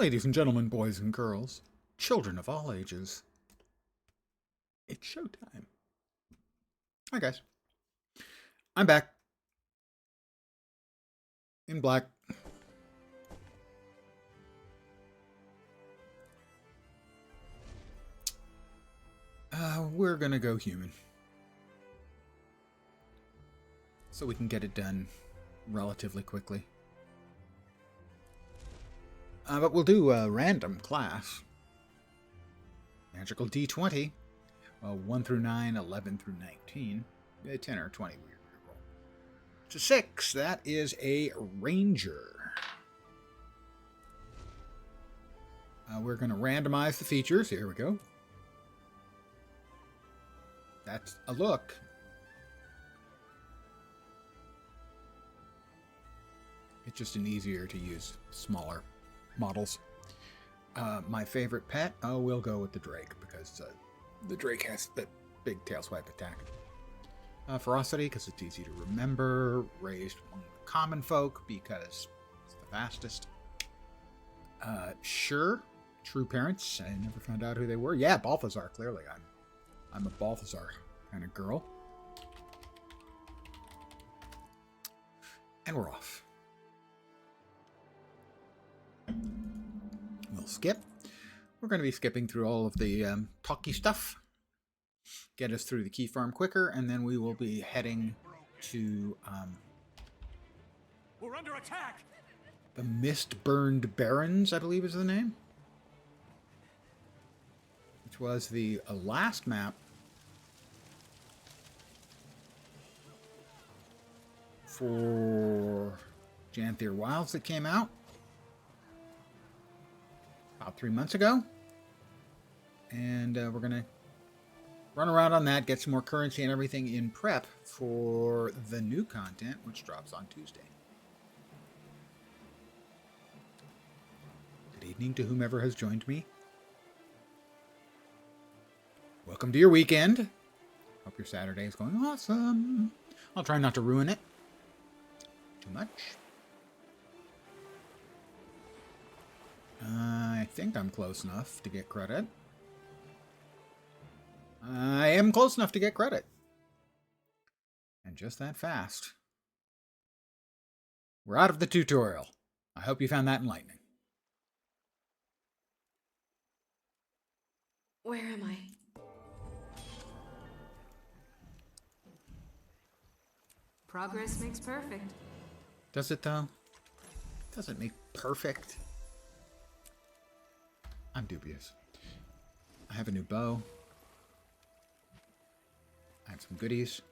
Ladies and gentlemen, boys and girls, children of all ages, it's showtime. Hi guys, I'm back in black. We're gonna go human so we can get it done relatively quickly. But we'll do a random class. Magical D20. 1 through 9, 11 through 19. 10 or 20 weird roll. To 6, that is a ranger. We're going to randomize the features. Here we go. That's a look. It's just an easier to use, smaller models. My favorite pet, we'll go with the Drake, because the Drake has the big tail swipe attack. Ferocity, because it's easy to remember. Raised among the common folk, because it's the fastest. Sure, true parents. I never found out who they were. Yeah, Balthazar, clearly. I'm a Balthazar kind of girl. And we're off. We'll skip. We're going to be skipping through all of the talky stuff. Get us through the key farm quicker, and then we will be heading to We're under attack. The Mistburned Barrens, I believe is the name. Which was the last map for Janthier Wilds that came out about 3 months ago. And we're going to run around on that, get some more currency and everything in prep for the new content, which drops on Tuesday. Good evening to whomever has joined me. Welcome to your weekend. Hope your Saturday is going awesome. I'll try not to ruin it too much. I think I'm close enough to get credit. I am close enough to get credit. And just that fast. We're out of the tutorial. I hope you found that enlightening. Where am I? Progress makes perfect. Does it though? Does it make perfect? I'm dubious. I have a new bow. I have some goodies.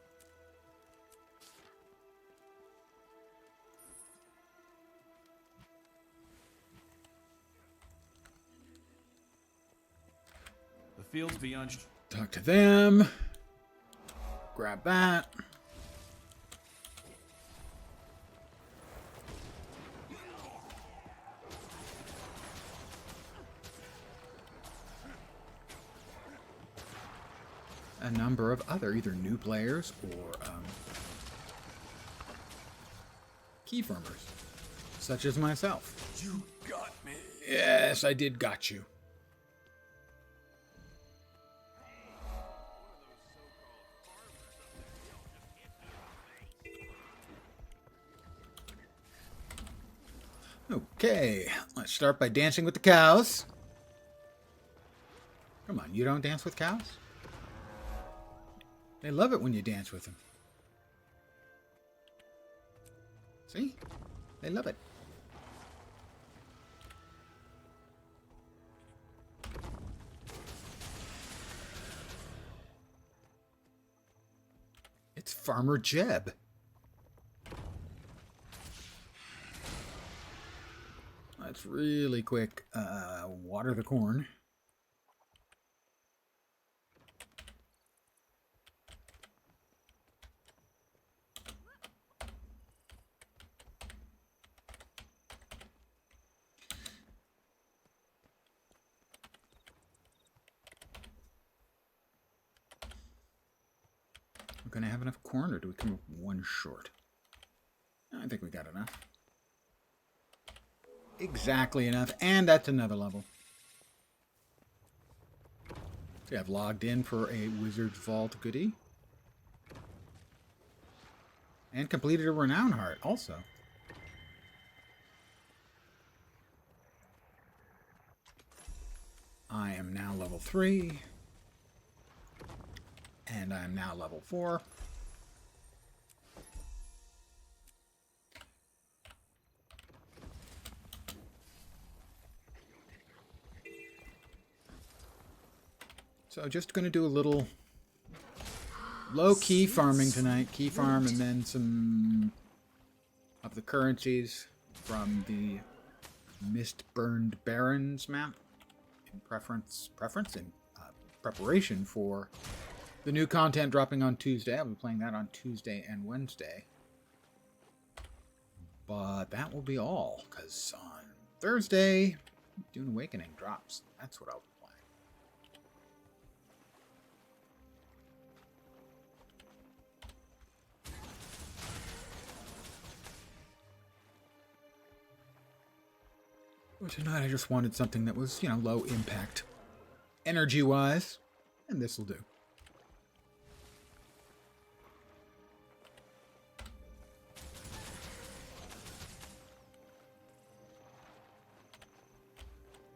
The fields beyond. Talk to them. Grab that. A number of other either new players or key farmers, such as myself. You got me. Yes, I did got you. Okay, let's start by dancing with the cows. Come on, you don't dance with cows? They love it when you dance with them. See? They love it. It's Farmer Jeb. Let's really quick water the corn. We're going to have enough corn, or do we come up one short? I think we got enough. exactly enough. And that's another level. See, I've logged in for a Wizard's Vault goodie. And completed a Renown Heart also. I am now level 3. And I am now level 4. So just going to do a little low-key farming tonight. Key farm and then some of the currencies from the Mistburned Barrens map in preparation for the new content dropping on Tuesday. I'll be playing that on Tuesday and Wednesday. But that will be all, because on Thursday, Dune Awakening drops. That's what I'll be playing. Well, tonight I just wanted something that was, low impact energy-wise, and this will do.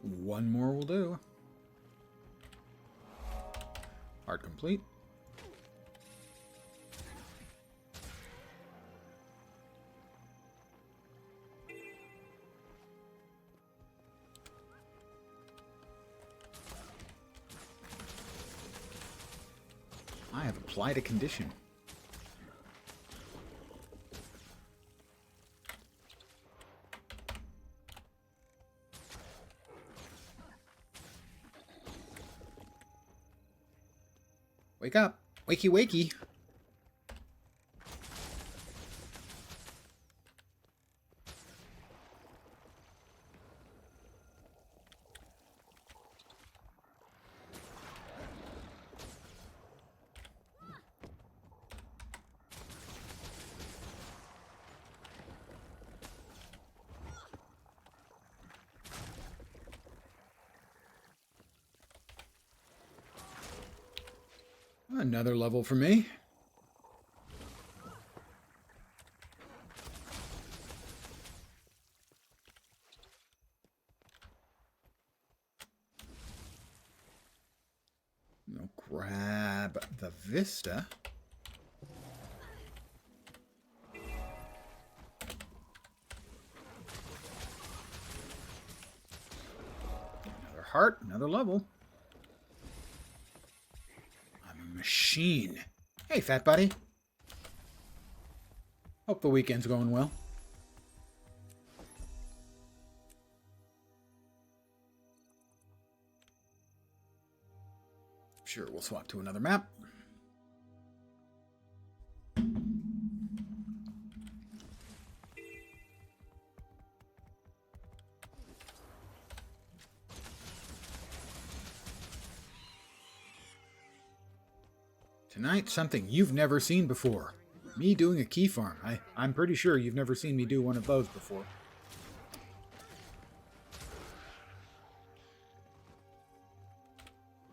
One more will do. Art complete. I have applied a condition. Wake up. Wakey, wakey. Another level for me. I'll grab the Vista. Another heart, another level. Machine. Hey, fat buddy. Hope the weekend's going well. Sure, we'll swap to another map. Tonight, something you've never seen before. Me doing a key farm. I'm pretty sure you've never seen me do one of those before.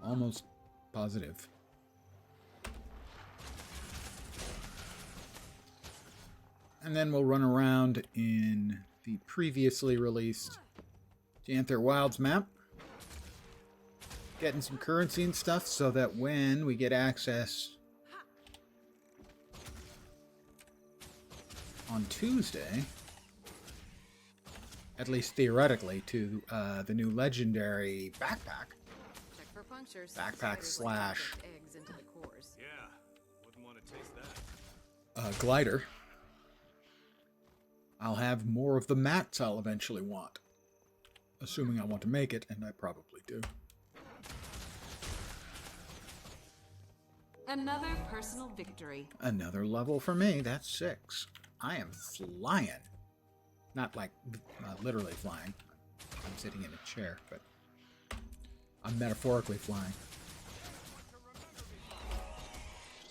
Almost positive. And then we'll run around in the previously released Janther Wilds map. Getting some currency and stuff so that when we get access on Tuesday, at least theoretically, to the new legendary backpack. Check for punctures. Backpack slash eggs into the cores. Yeah, wouldn't want to taste that. glider. I'll have more of the mats I'll eventually want. Assuming I want to make it, and I probably do. Another personal victory. Another level for me. That's 6. I am flying. Not like literally flying. I'm sitting in a chair, but I'm metaphorically flying.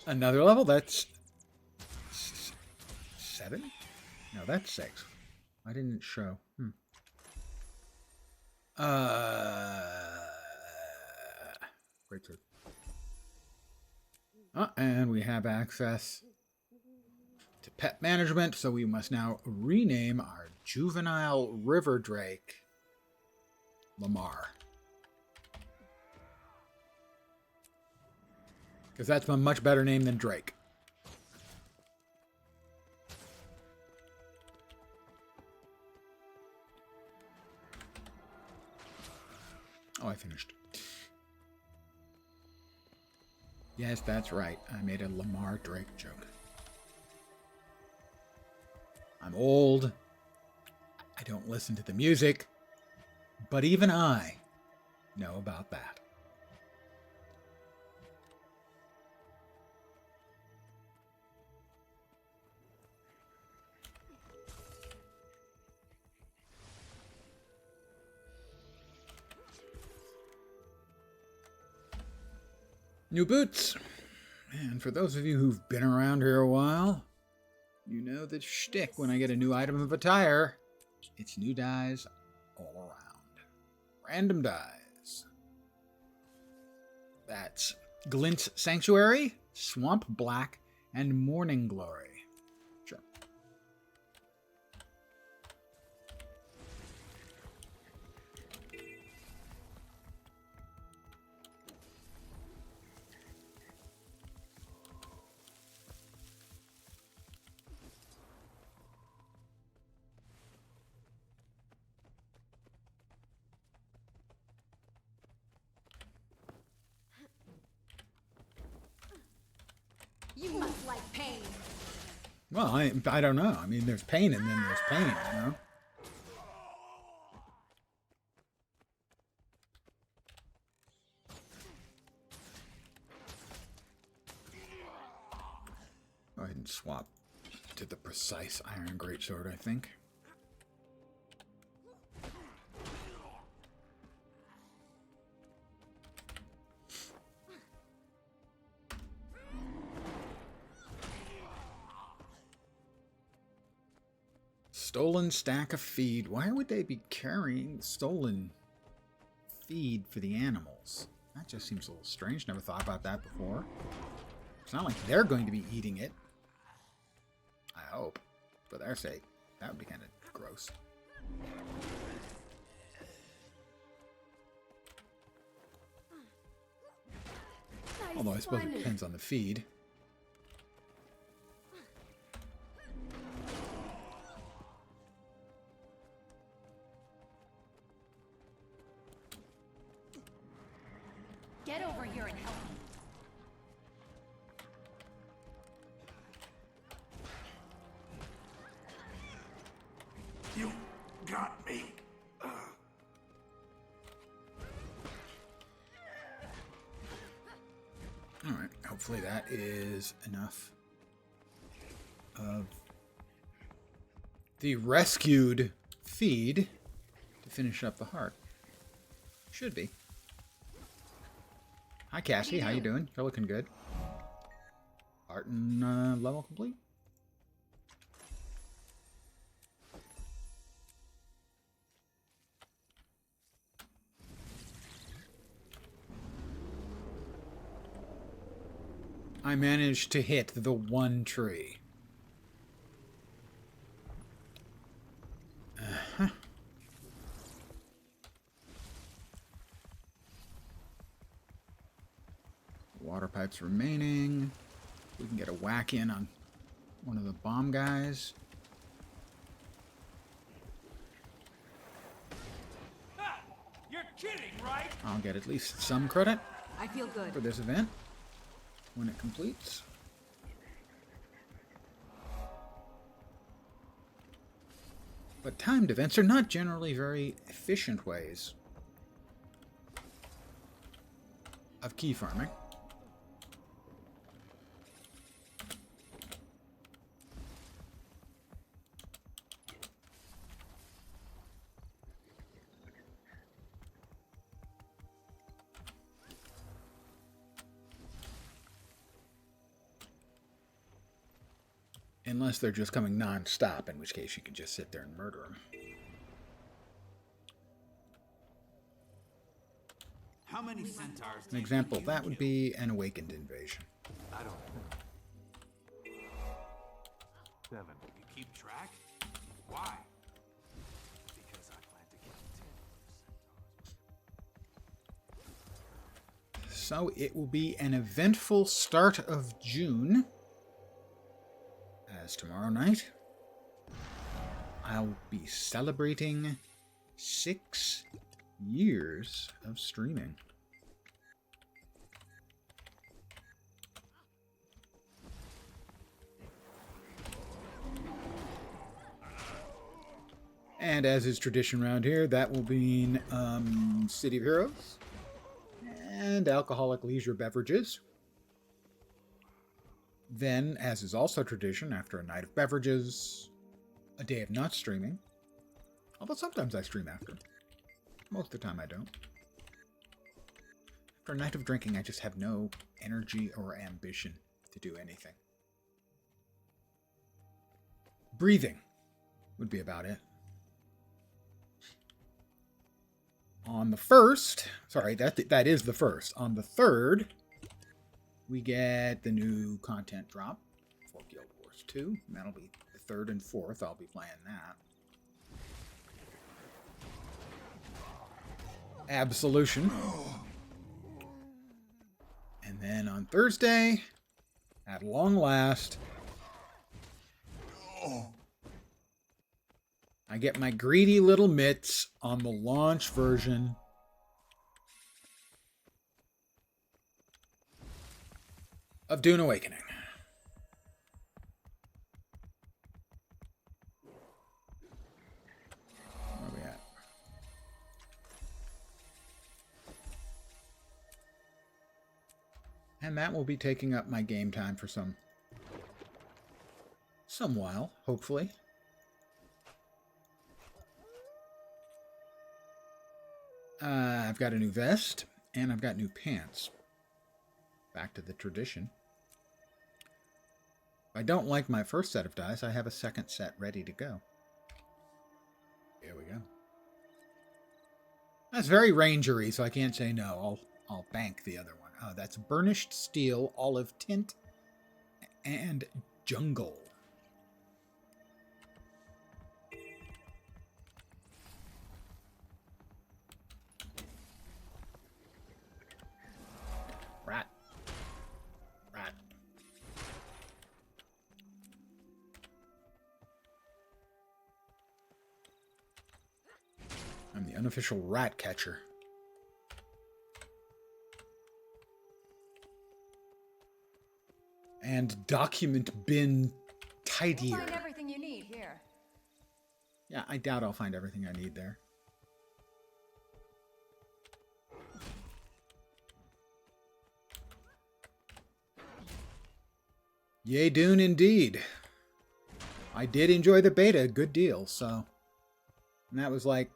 Another level. That's 7? No, that's 6. Why didn't it show? Breakthrough. And we have access to pet management, so we must now rename our juvenile river drake Lamar. Because that's a much better name than Drake. Oh, I finished. Yes, that's right. I made a Lamar Drake joke. I'm old. I don't listen to the music. But even I know about that. New boots. And for those of you who've been around here a while, you know the shtick when I get a new item of attire. It's new dyes all around. Random dyes. That's Glint's Sanctuary, Swamp Black, and Morning Glory. Sure. You must like pain. Well, I don't know. I mean, there's pain and then there's pain, you know? Go ahead and swap to the precise iron greatsword, I think. Stolen stack of feed. Why would they be carrying stolen feed for the animals? That just seems a little strange. Never thought about that before. It's not like they're going to be eating it. I hope. For their sake. That would be kind of gross. Although I suppose it depends on the feed. Get over here and help me. You got me. Alright, hopefully that is enough of the rescued feed to finish up the heart. Should be. Hi Cassie, how you doing? You're looking good. Art and level complete. I managed to hit the one tree. Water pipes remaining. We can get a whack in on one of the bomb guys. You're kidding, right? I'll get at least some credit I feel good. for this event when it completes. But timed events are not generally very efficient ways of key farming. Unless they're just coming non-stop, in which case you can just sit there and murder them. many centaurs An example of that would be an awakened invasion. I don't know. 7. You keep track? Why? Because I plan to kill 10 centaurs. So it will be an eventful start of June, as tomorrow night I'll be celebrating 6 years of streaming. And as is tradition around here, that will mean City of Heroes and alcoholic leisure beverages. Then, as is also tradition, after a night of beverages, a day of not streaming. Although sometimes I stream after. Most of the time I don't. After a night of drinking, I just have no energy or ambition to do anything. Breathing would be about it. On the 1st, sorry, that is the 1st. On the 3rd, we get the new content drop for Guild Wars 2. And that'll be the 3rd and 4th. I'll be playing that. Absolution. And then on Thursday, at long last, I get my greedy little mitts on the launch version of Dune Awakening. Where are we at? And that will be taking up my game time for some while, hopefully. I've got a new vest, and I've got new pants. Back to the tradition. If I don't like my first set of dice, I have a second set ready to go. Here we go. That's very rangery, so I can't say no. I'll bank the other one. Oh, that's burnished steel, olive tint, and jungle. Rat. I'm the unofficial rat catcher. And document bin tidier. You'll find everything you need here. Yeah, I doubt I'll find everything I need there. Yay, Dune, indeed. I did enjoy the beta a good deal, so... And that was like...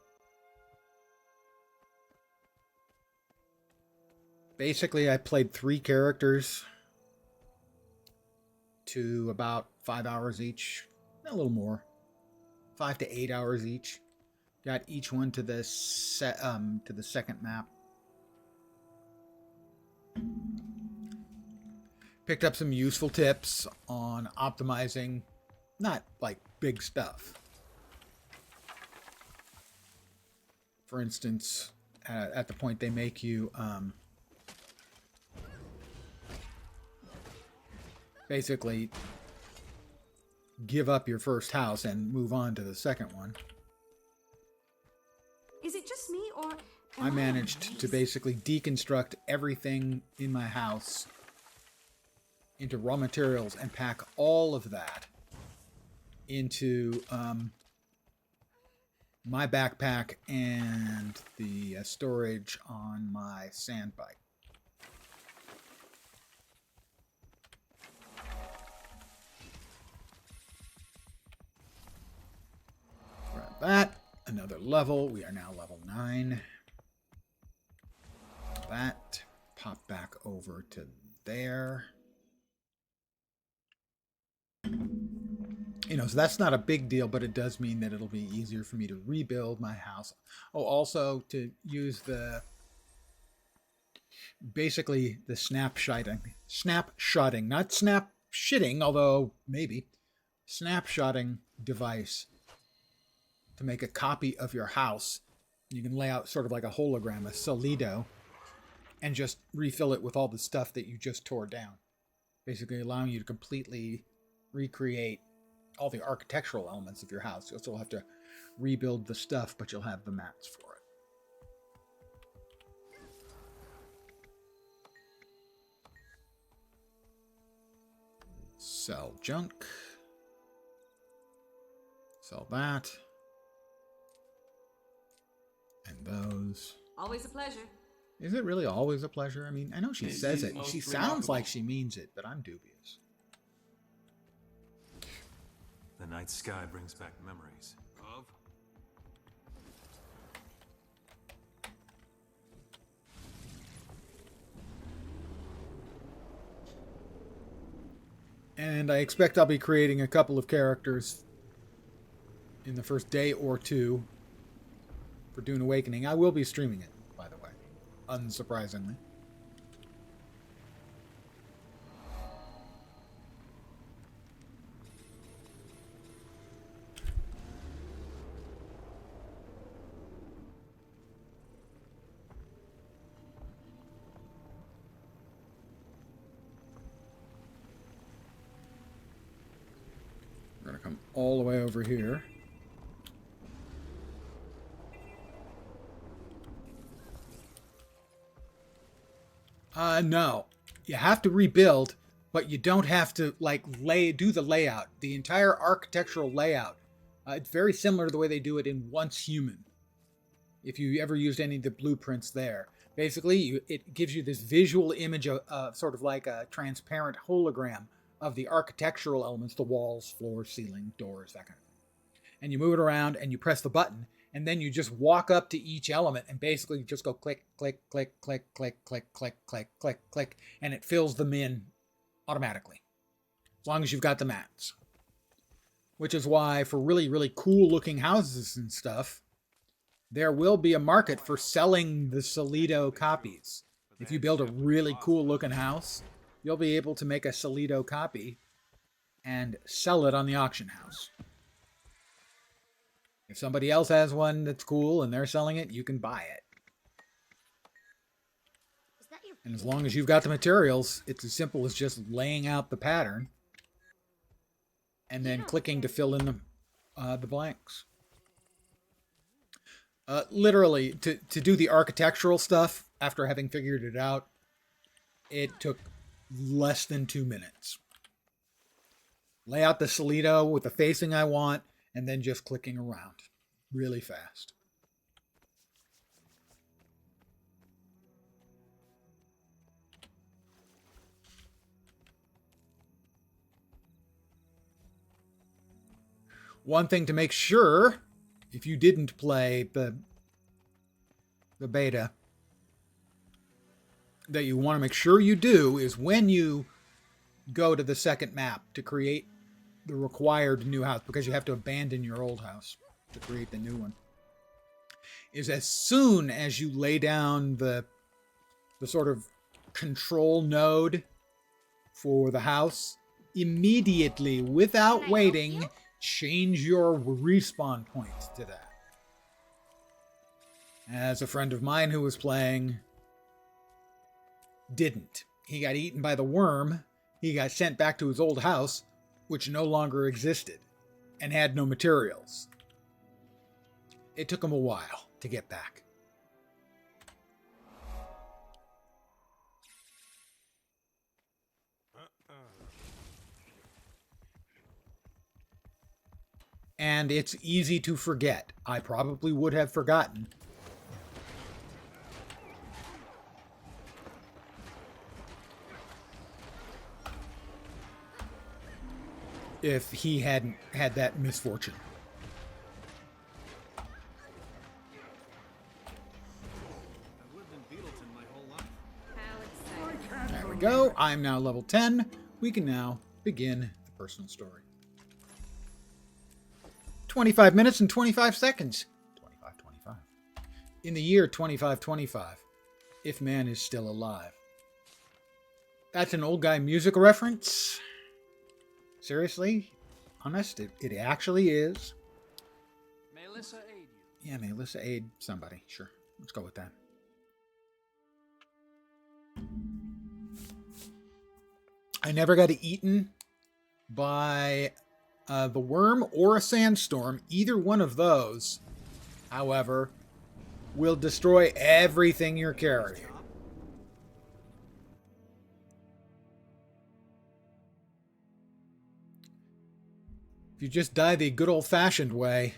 Basically, I played 3 characters to about 5 hours each. A little more. 5 to 8 hours each. Got each one to the second map. Picked up some useful tips on optimizing, not like big stuff. For instance, at the point they make you basically give up your first house and move on to the second one. Is it just me, or I managed to basically deconstruct everything in my house into raw materials and pack all of that into my backpack and the storage on my sand bike. Grab that. Another level. We are now level 9. That. Pop back over to there. You know, so that's not a big deal, but it does mean that it'll be easier for me to rebuild my house. Oh, also to use the Basically, the snapshotting, not snap shitting, although maybe, snapshotting device to make a copy of your house. You can lay out sort of like a hologram, a Solido, and just refill it with all the stuff that you just tore down. Basically allowing you to completely recreate all the architectural elements of your house. You'll still have to rebuild the stuff, but you'll have the mats for it. Sell junk. Sell that. And those. Always a pleasure. Is it really always a pleasure? I mean, I know she says it. most She sounds remarkable. like she means it, but I'm dubious. The night sky brings back memories. Of? And I expect I'll be creating a couple of characters in the first day or two for Dune Awakening. I will be streaming it, by the way, unsurprisingly. We're going to come all the way over here. No. You have to rebuild, but you don't have to, like, do the layout. The entire architectural layout. It's very similar to the way they do it in Once Human. If you ever used any of the blueprints there. Basically, it gives you this visual image of sort of like a transparent hologram of the architectural elements, the walls, floor, ceiling, doors, that kind of thing. And you move it around and you press the button, and then you just walk up to each element and basically just go click, click, click, click, click, click, click, click, click, click, and it fills them in automatically. As long as you've got the mats. Which is why for really, really cool looking houses and stuff, there will be a market for selling the Solido copies. If you build a really cool looking house, you'll be able to make a Solido copy and sell it on the auction house. If somebody else has one that's cool and they're selling it, you can buy it. Is that your And as long as you've got the materials, it's as simple as just laying out the pattern and then clicking to fill in the blanks. Literally, to do the architectural stuff, after having figured it out, it took less than 2 minutes. Lay out the Solido with the facing I want, and then just clicking around really fast. One thing to make sure, if you didn't play the beta, that you want to make sure you do is when you go to the second map to create the required new house, because you have to abandon your old house to create the new one, is as soon as you lay down the sort of control node for the house, immediately, without waiting, change your respawn point to that. As a friend of mine who was playing didn't. He got eaten by the worm. He got sent back to his old house, which no longer existed, and had no materials. It took him a while to get back. And it's easy to forget. I probably would have forgotten. If he hadn't had that misfortune. I've lived in Beetleton my whole life. How exciting. There we go. I'm now level 10. We can now begin the personal story. 25 minutes and 25 seconds. 25. In the year 2525, If man is still alive. That's an old guy music reference? Seriously? Honest? It actually is. May Alyssa aid you. Yeah, may Alyssa aid somebody. Sure. Let's go with that. I never got eaten by the worm or a sandstorm. Either one of those, however, will destroy everything you're carrying. If you just die the good old-fashioned way.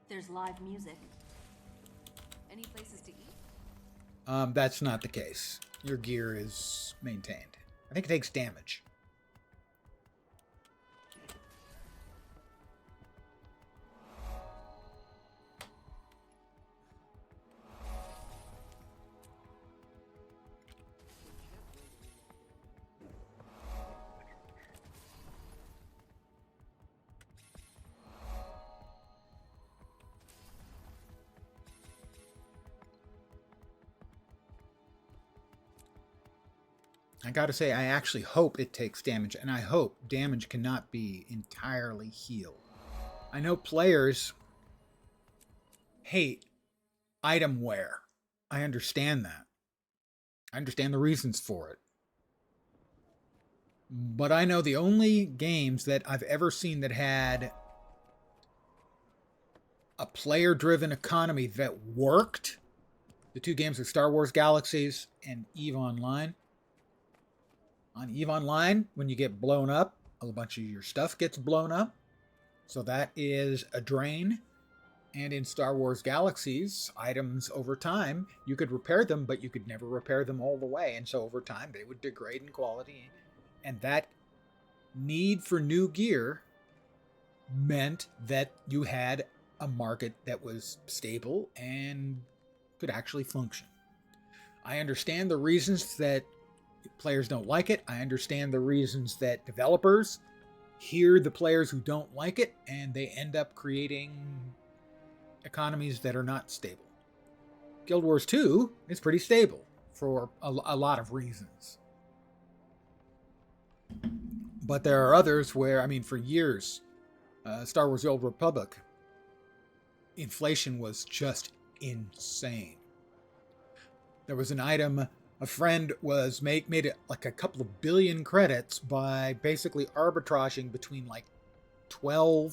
There's live music. Any places to eat? That's not the case. Your gear is maintained. I think it takes damage. I gotta say, I actually hope it takes damage, and I hope damage cannot be entirely healed. I know players hate item wear. I understand that. I understand the reasons for it. But I know the only games that I've ever seen that had a player-driven economy that worked, the two games are Star Wars Galaxies and EVE Online. On EVE Online, when you get blown up, a bunch of your stuff gets blown up. So that is a drain. And in Star Wars Galaxies, items over time, you could repair them, but you could never repair them all the way. And so over time, they would degrade in quality. And that need for new gear meant that you had a market that was stable and could actually function. I understand the reasons that players don't like it. I understand the reasons that developers hear the players who don't like it, and they end up creating economies that are not stable. Guild Wars 2 is pretty stable for a lot of reasons. But there are others where, I mean, for years, Star Wars The Old Republic, inflation was just insane. There was an item, a friend was made it like a couple of billion credits by basically arbitraging between like 12,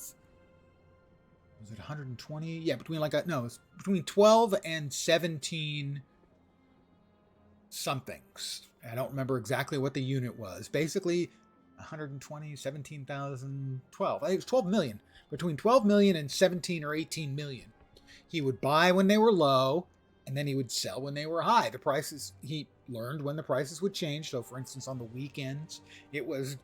was it 120? Yeah, between between 12 and 17 somethings. I don't remember exactly what the unit was. Basically 120, 17,000, 12. I think it was 12 million. Between 12 million and 17 or 18 million. He would buy when they were low, and then he would sell when they were high. The prices, he learned when the prices would change. So, for instance, on the weekends, it was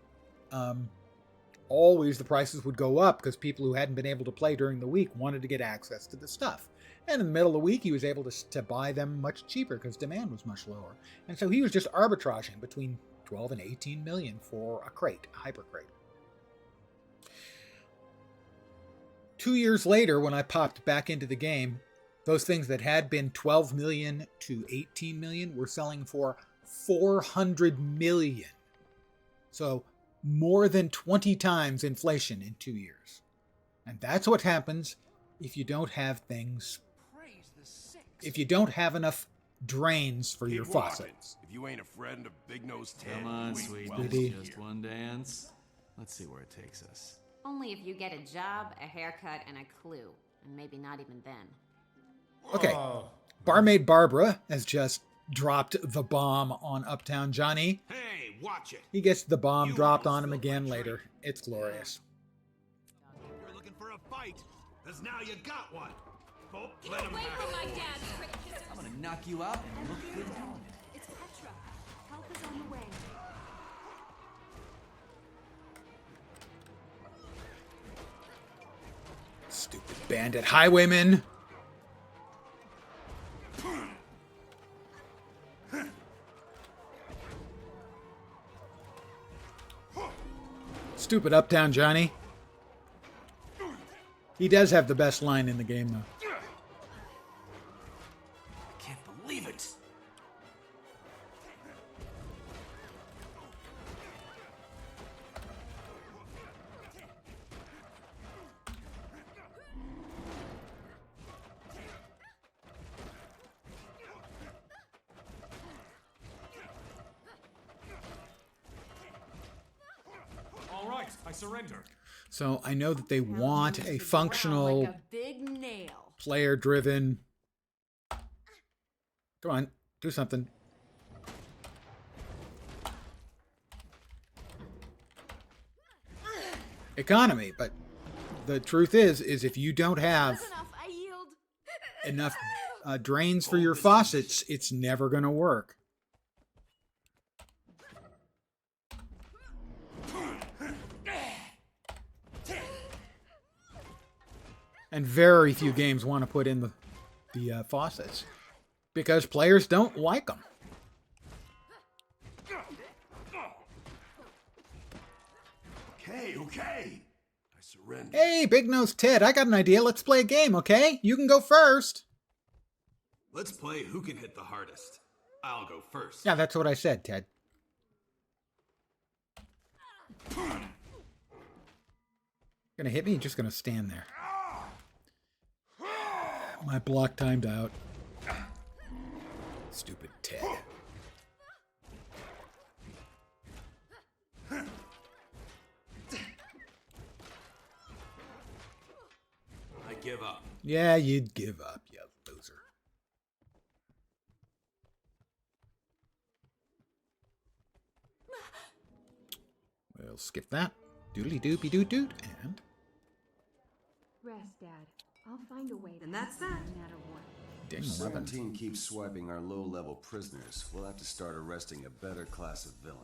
always the prices would go up because people who hadn't been able to play during the week wanted to get access to the stuff. And in the middle of the week, he was able to buy them much cheaper because demand was much lower. And so he was just arbitraging between 12 and 18 million for a crate, a hyper crate. 2 years later, when I popped back into the game, those things that had been 12 million to 18 million were selling for 400 million. So more than 20 times inflation in 2 years. And that's what happens if you don't have things, if you don't have enough drains for your faucets. If you ain't a friend of Big Nose Ted, Come on, you ain't sweetie. welcome Just here. one dance. Let's see where it takes us. Only if you get a job, a haircut, and a clue. And maybe not even then. Okay, Barmaid Barbara has just dropped the bomb on Uptown Johnny. Hey, watch it. He gets the bomb You dropped almost on him filled again my later. drink. It's glorious. You're looking for a fight, because now you got one. Well, Get let him away have from it. my dad's trick kissers! I'm gonna knock you out and look good doing it. It's Petra. Help is on the way. Stupid bandit highwaymen. Stupid Uptown Johnny. He does have the best line in the game, though. I can't believe it. Yes, I surrender. So I know that they want Pound a into the ground functional, like a big nail. player-driven... Come on, do something. Economy, but the truth is if you don't have That's enough. I yield. enough drains for your faucets, it's never going to work. And very few games want to put in the faucets because players don't like them. Okay. I surrender. Hey, Big Nose Ted, I got an idea. Let's play a game, okay? You can go first. Let's play who can hit the hardest. I'll go first. Yeah, that's what I said, Ted. Gonna hit me? Just gonna stand there. My block timed out. Stupid Ted. I give up. Yeah, you'd give up, you loser. We'll skip that. Doodly doopy doo doot. And Rest, Dad. I'll find a way. And that's that. No matter what. ding, If 11. 17 keeps swiping our low-level prisoners, we'll have to start arresting a better class of villain.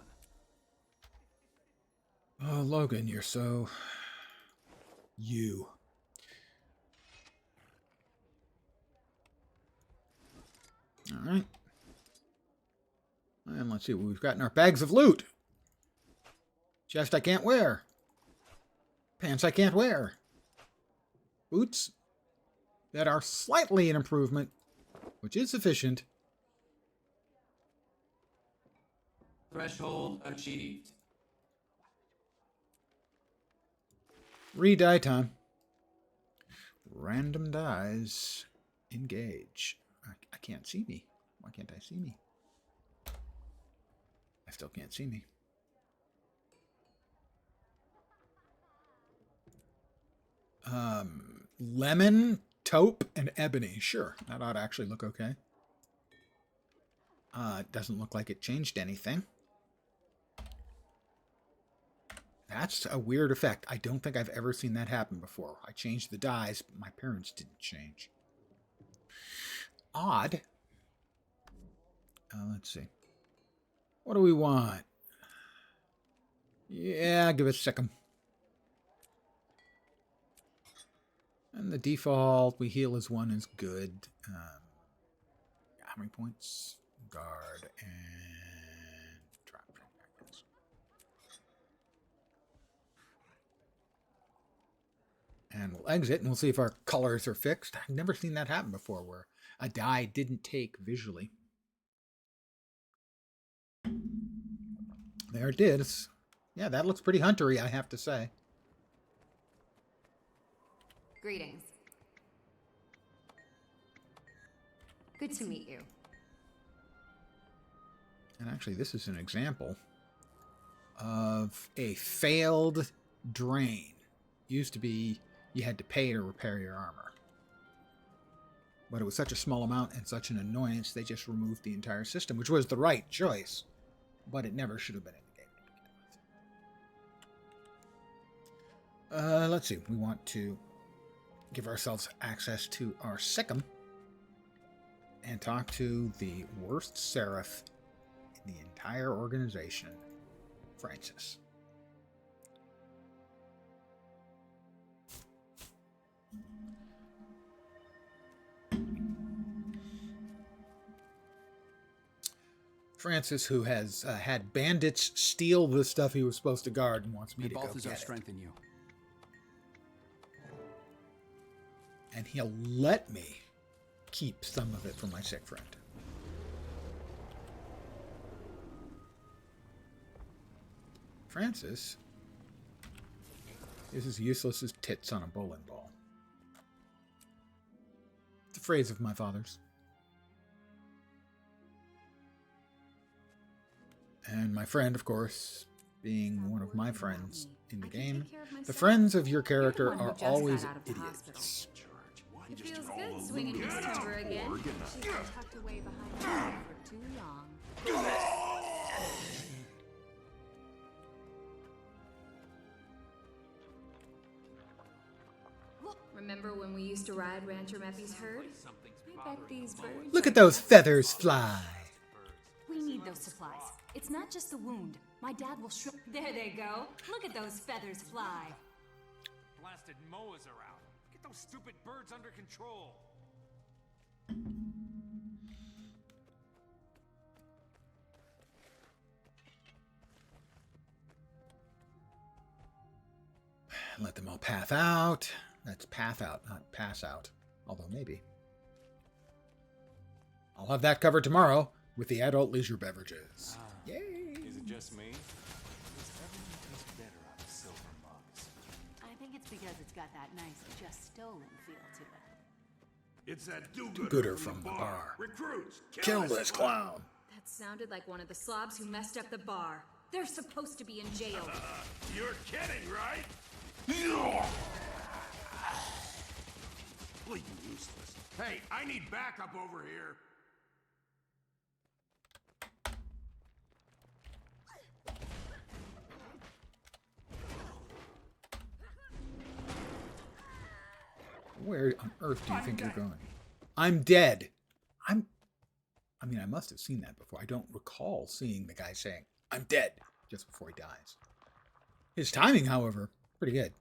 Oh, Logan, you're so... you. Alright. And let's see what we've got in our bags of loot. Chest I can't wear. Pants I can't wear. Boots that are slightly an improvement, which is sufficient. Threshold achieved. Re-die time. Random dies. Engage. I can't see me. Why can't I see me? I still can't see me. Lemon, taupe, and ebony. Sure, that ought to actually look okay. It doesn't look like it changed anything. That's a weird effect. I don't think I've ever seen that happen before. I changed the dyes, but my parents didn't change. Odd. Let's see. What do we want? Yeah, give it a second. And the default, we heal as one is good. How many points? Guard and trap. And we'll exit and we'll see if our colors are fixed. I've never seen that happen before where a die didn't take visually. There it is. Yeah, that looks pretty huntery, I have to say. Greetings. Good to meet you. And actually, this is an example of a failed drain. Used to be you had to pay to repair your armor. But it was such a small amount and such an annoyance, they just removed the entire system, which was the right choice. But it never should have been in the game to begin with. Let's see. We want to give ourselves access to our Sikkim and talk to the worst seraph in the entire organization, Francis. Francis, who has had bandits steal the stuff he was supposed to guard and wants me May to go Balthazar get it. strengthen you. And he'll let me keep some of it for my sick friend. Francis is as useless as tits on a bowling ball. It's a phrase of my father's. And my friend, of course, being one of my friends in the I can game, take care of the myself. friends of your You're the character one who are just got always out of the idiots. It feels good swinging this timber again. She's been tucked away behind me for too long. Remember when we used to ride Rancher Meppy's herd? I bet these birds. Look at those feathers fly. We need those supplies. It's not just the wound. My dad will shrink. There they go. Look at those feathers fly. Blasted mowers around. Get those stupid birds under control. Let them all path out. That's path out, not pass out. Although maybe. I'll have that covered tomorrow with the adult leisure beverages. Yay! Is it just me? Does everyone taste better out of silver mugs? I think it's because it's got that nice, just stolen feel to it. It's that do-gooder Gooder from the bar. Recruits, Kill this clown! That sounded like one of the slobs who messed up the bar. They're supposed to be in jail. You're kidding, right? Well, you useless. Hey, I need backup over here. Where on earth do you think you're going? I'm dead. I mean, I must have seen that before. I don't recall seeing the guy saying, I'm dead, just before he dies. His timing, however, pretty good.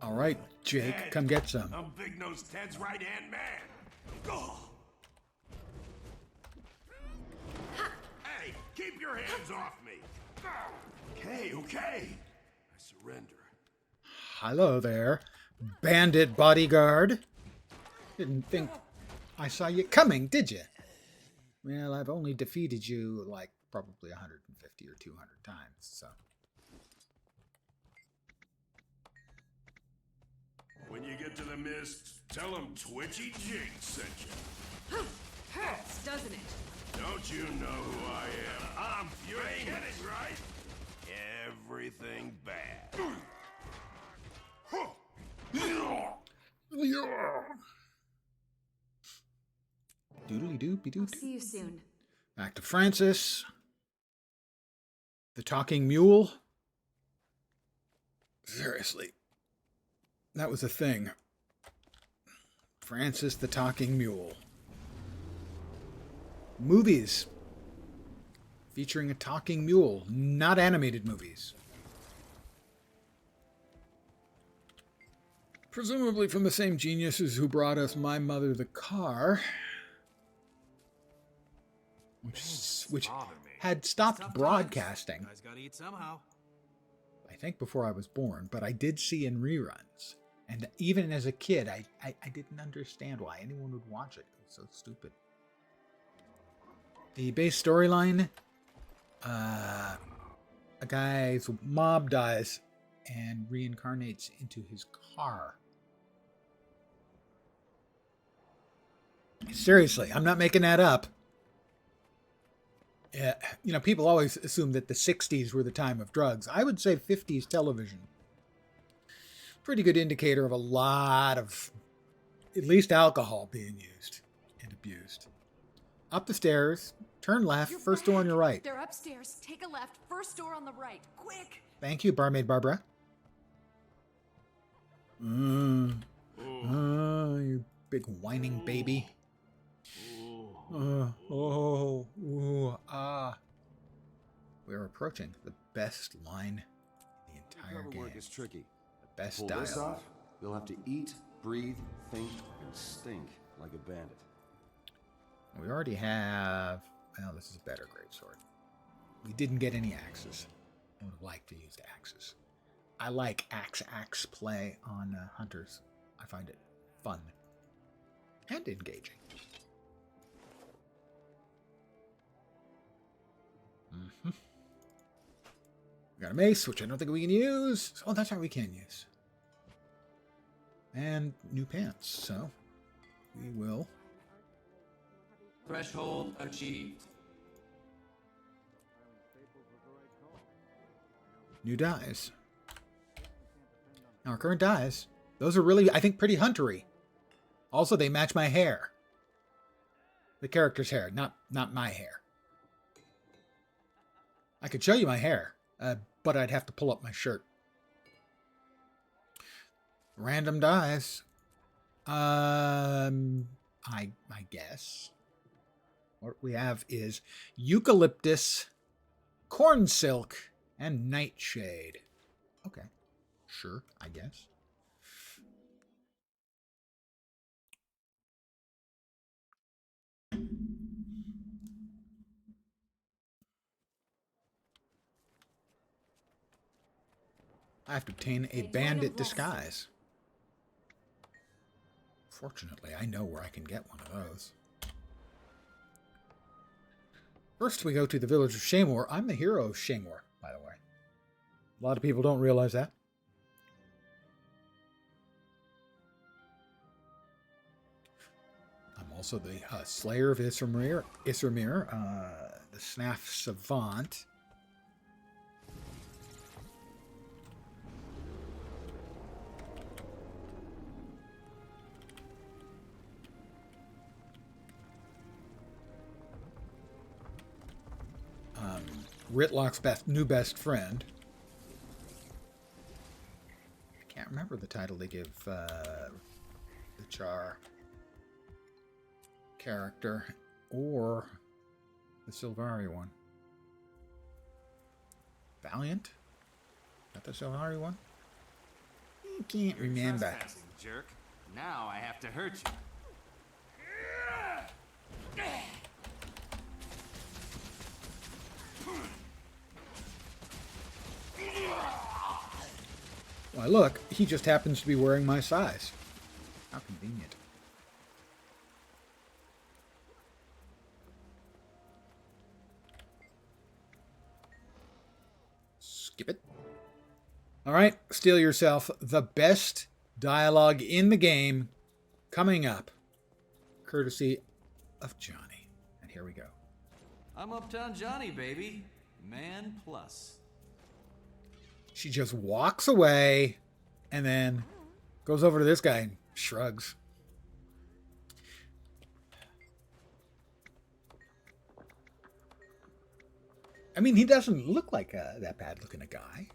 All right, Jake, Ted, come get some. I'm Big Nose Ted's right-hand man. Go! Hey, keep your hands off me. Okay, okay. I surrender. Hello there, bandit bodyguard. Didn't think I saw you coming, did you? Well, I've only defeated you like probably 150 or 200 times, so. When you get to the mist, tell him Twitchy Jake sent you. Hurts, doesn't it? Don't you know who I am? I'm Fury. You're kidding, right? Everything bad. Doodly doopy doo. See you soon. Back to Francis. The talking mule. Seriously. That was a thing. Francis the talking mule. Movies. Featuring a talking mule. Not animated movies. Presumably from the same geniuses who brought us My Mother the Car. Which had stopped broadcasting. Guys gotta eat somehow. I think before I was born, but I did see in reruns. And even as a kid, I didn't understand why anyone would watch it. It was so stupid. The base storyline, a guy's mob dies and reincarnates into his car. Seriously, I'm not making that up. Yeah, you know, people always assume that the 60s were the time of drugs. I would say 50s television. Pretty good indicator of a lot of, at least alcohol being used and abused. Up the stairs, turn left, You're first door on back. your right. They're upstairs. Take a left. First door on the right. Quick. Thank you, Barmaid Barbara. You big whining baby. We're approaching the best line in the entire Cover game. work is tricky. The best Pull this dialogue. off, you'll have to eat, breathe, think, and stink like a bandit. We already have... Well, this is a better greatsword. We didn't get any axes. I would have liked to use the axes. I like axe play on hunters. I find it fun and engaging. We got a mace, which I don't think we can use. Oh, that's right, we can use. And new pants, so we will. Threshold achieved. New dyes. Now, our current dyes, those are really, I think, pretty huntery. Also, they match my hair. The character's hair, not my hair. I could show you my hair, but I'd have to pull up my shirt. Random dyes. I guess. What we have is eucalyptus, corn silk, and nightshade. Okay. Sure, I guess. I have to obtain a bandit disguise. Fortunately, I know where I can get one of those. First, we go to the village of Shaymore. I'm the hero of Shaymore, by the way. A lot of people don't realize that. I'm also the Slayer of Issermir, the Snaf Savant. Ritlock's new best friend. I can't remember the title they give the Char character or the Sylvari one. Valiant? Is that the Sylvari one? I can't remember. Trespassing, jerk. Now I have to hurt you. Why, look, he just happens to be wearing my size. How convenient. Skip it. All right, steal yourself the best dialogue in the game coming up, courtesy of Johnny. And here we go. I'm Uptown Johnny, baby. Man plus. She just walks away and then goes over to this guy and shrugs. I mean, he doesn't look like that bad looking a guy.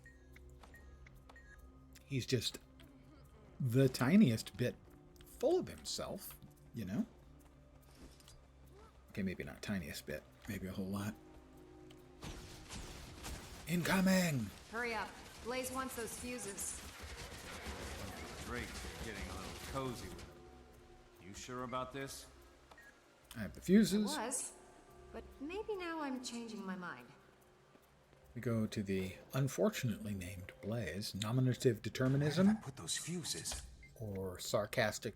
He's just the tiniest bit full of himself, you know? Okay, maybe not tiniest bit. Maybe a whole lot. Incoming! Hurry up. Blaze wants those fuses. Drake's getting a little cozy with him. You sure about this? I have the fuses. Was, but maybe now I'm changing my mind. We go to the unfortunately named Blaze. Nominative determinism. Put those fuses. Or sarcastic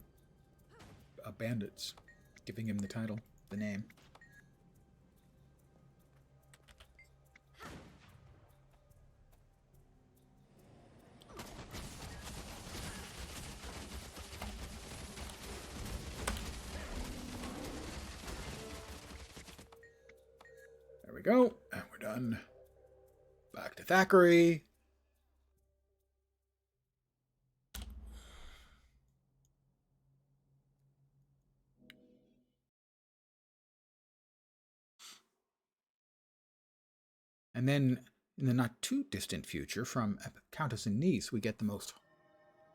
bandits. Giving him the title, the name. There we go. And we're done. Back to Thackeray. And then, in the not too distant future, from Countess and Niece, we get the most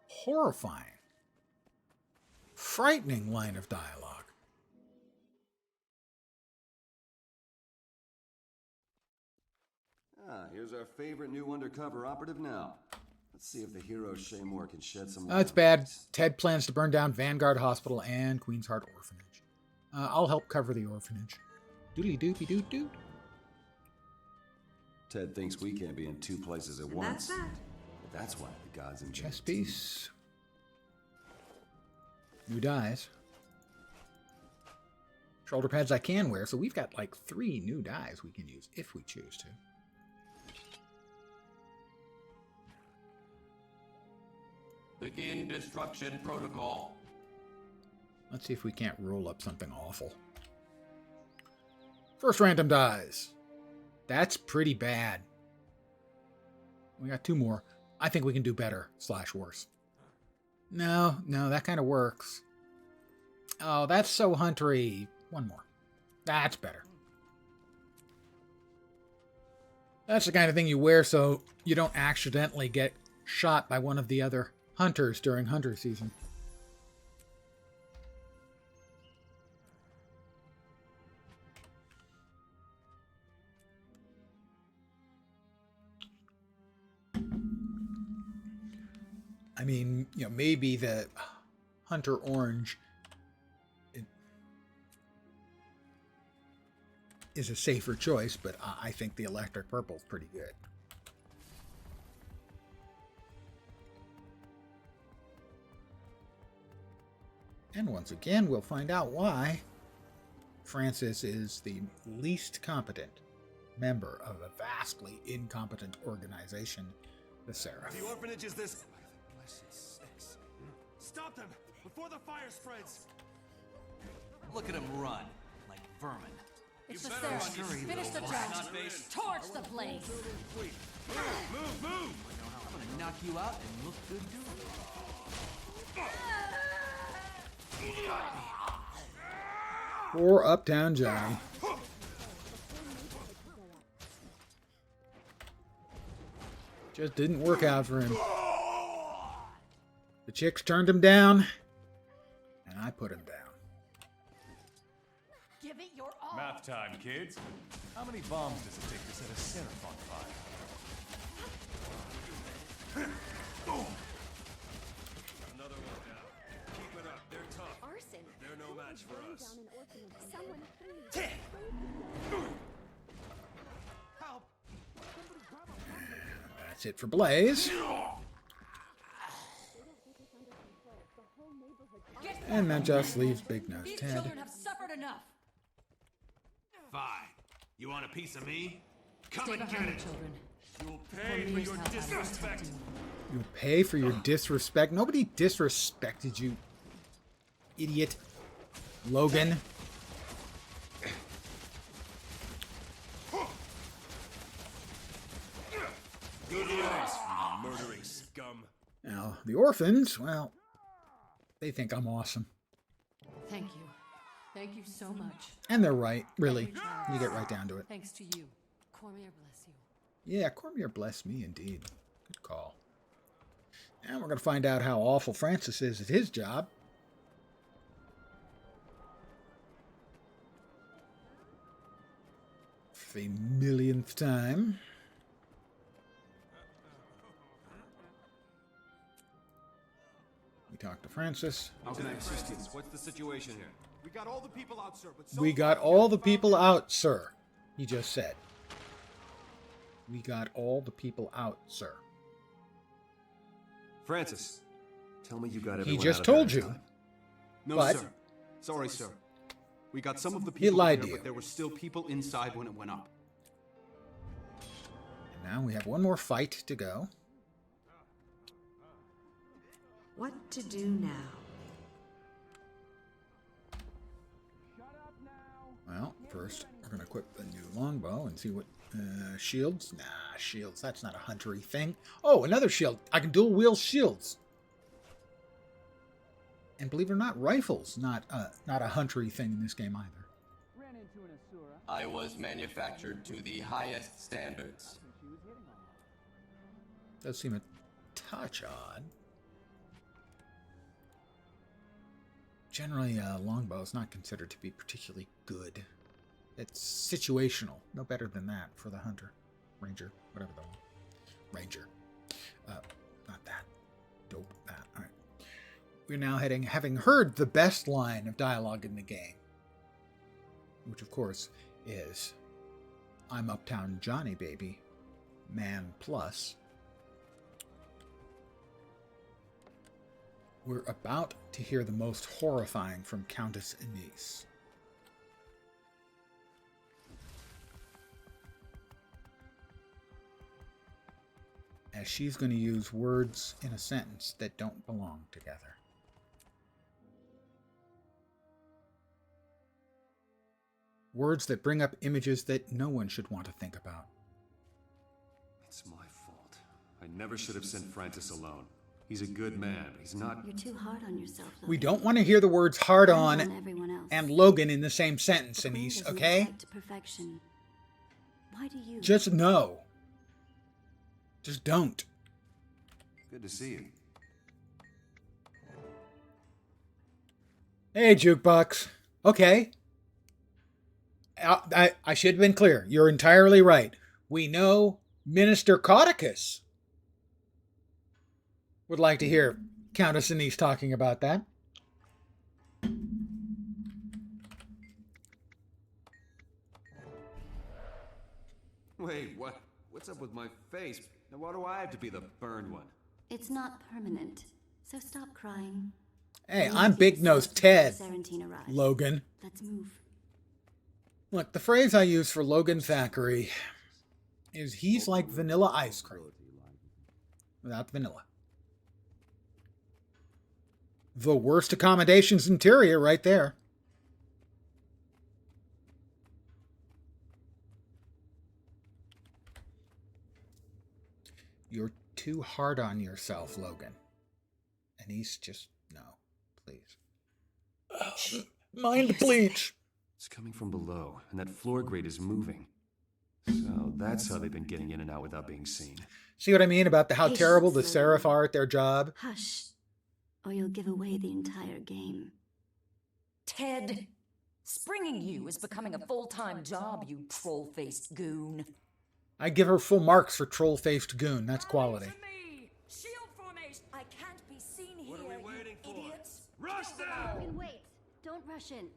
horrifying, frightening line of dialogue. Ah, here's our favorite new undercover operative now. Let's see if the hero Shaymore can shed some It's light. bad. Ted plans to burn down Vanguard Hospital and Queen's Heart Orphanage. I'll help cover the orphanage. Doodly doopy doo doo. Ted thinks we can't be in two places at once. That's that. But that's why the gods invented Chess piece. New dies. Shoulder pads I can wear, so we've got like 3 new dies we can use if we choose to. Begin destruction protocol. Let's see if we can't roll up something awful. First random dies. That's pretty bad. We got 2 more. I think we can do better / worse. No, that kind of works. Oh, that's so huntery. 1 more. That's better. That's the kind of thing you wear so you don't accidentally get shot by one of the other hunters during hunter season. I mean, maybe the Hunter Orange is a safer choice, but I think the Electric Purple is pretty good. And once again, we'll find out why Francis is the least competent member of a vastly incompetent organization, the Seraph. The orphanage is this. Stop them before the fire spreads. Look at him run, like vermin. It's You the better run, Seraph. you Finish the little job. snot-face. Torch the place. Move! I'm gonna knock you out and look good doing it. Poor Uptown Johnny. Just didn't work out for him. The chicks turned him down, and I put him down. Give it your all. Math time, kids. How many bombs does it take to set a Seraph on fire? Another one down. Keep it up. They're tough. Arson. They're no match for us. Someone Help! That's it for Blaze. And that just leaves Big Nose These Ted. children have suffered enough. Fine. You want a piece of me? Come Stay and behind get the it. children. You'll pay for your disrespect. You'll pay for your disrespect. Nobody disrespected you, idiot. Logan. Good riddance, you murdering scum. Now, the orphans, well, they think I'm awesome. Thank you. Thank you so much. And they're right, really. You get right down to it. Thanks to you. Cormier bless you. Yeah, Cormier bless me indeed. Good call. And we're going to find out how awful Francis is at his job. For the millionth time. We talked to Francis. How can I assist you? What's the situation here? We got all the people out, sir, but We got all the people out, sir. He just said. We got all the people out, sir. Francis, tell me you got everyone He out just of there told in you. time. No, But- sir. Sorry, sir. We got some of the He people lied here, to you. but there were still people inside when it went up. And now we have one more fight to go. What to do now? Well, first we're going to equip the new longbow and see what shields. Nah, shields. That's not a huntery thing. Oh, another shield. I can dual wield shields. And believe it or not, rifles. Not a huntery thing in this game either. I was manufactured to the highest standards. Does seem a touch odd. Generally, a longbow is not considered to be particularly good. It's situational. No better than that for the hunter. Ranger. Whatever the one. Ranger. Not that. Dope. That. Alright. We're now having heard the best line of dialogue in the game. Which, of course, is I'm Uptown Johnny, baby. Man plus. We're about to hear the most horrifying from Countess Anise. as she's going to use words in a sentence that don't belong together. Words that bring up images that no one should want to think about. It's my fault. I never should have sent Francis alone. He's a good man, but he's not... You're too hard on yourself, Logan. We don't want to hear the words hard on everyone else. and Logan in the same sentence, Anise, okay? To perfection. Why do you? Just no. Just don't. Good to see you. Hey, Jukebox. Okay. I should have been clear. You're entirely right. We know Minister Caudicus would like to hear Countess Anise talking about that. Wait, what? What's up with my face? Now why do I have to be the burned one? It's not permanent, so stop crying. Hey, I'm Big Nose Ted, arrives. Logan. Let's move. Look, the phrase I use for Logan Thackeray is he's like vanilla ice cream. Without vanilla. The worst accommodations interior right there. You're too hard on yourself, Logan. And he's just, no, please. Mind bleach. It's coming from below, and that floor grate is moving. So that's how they've been getting in and out without being seen. See what I mean about how Patience, terrible the Logan. Seraph are at their job? Hush, or you'll give away the entire game. Ted, springing you is becoming a full-time job, you troll-faced goon. I give her full marks for troll-faced goon. That's quality. Shield formation. I can't be seen here. What are we waiting for? Idiots. Rush them! Logan, wait. Don't rush in.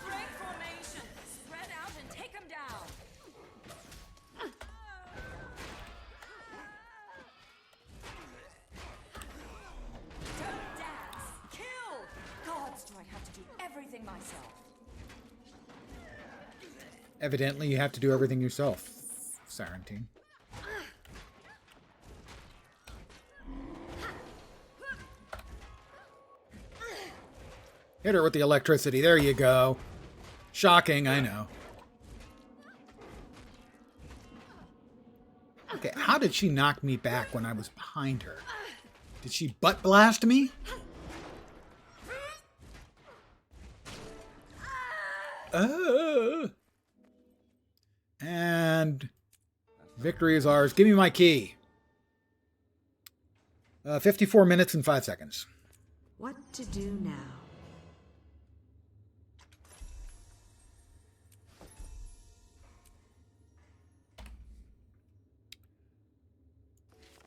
Break formation. Spread out and take them down. Don't dance. Kill. Gods, do I have to do everything myself? Evidently, you have to do everything yourself, Sarantine. Hit her with the electricity. There you go. Shocking, I know. Okay, how did she knock me back when I was behind her? Did she butt blast me? And victory is ours. Give me my key. 54 minutes and 5 seconds. What to do now?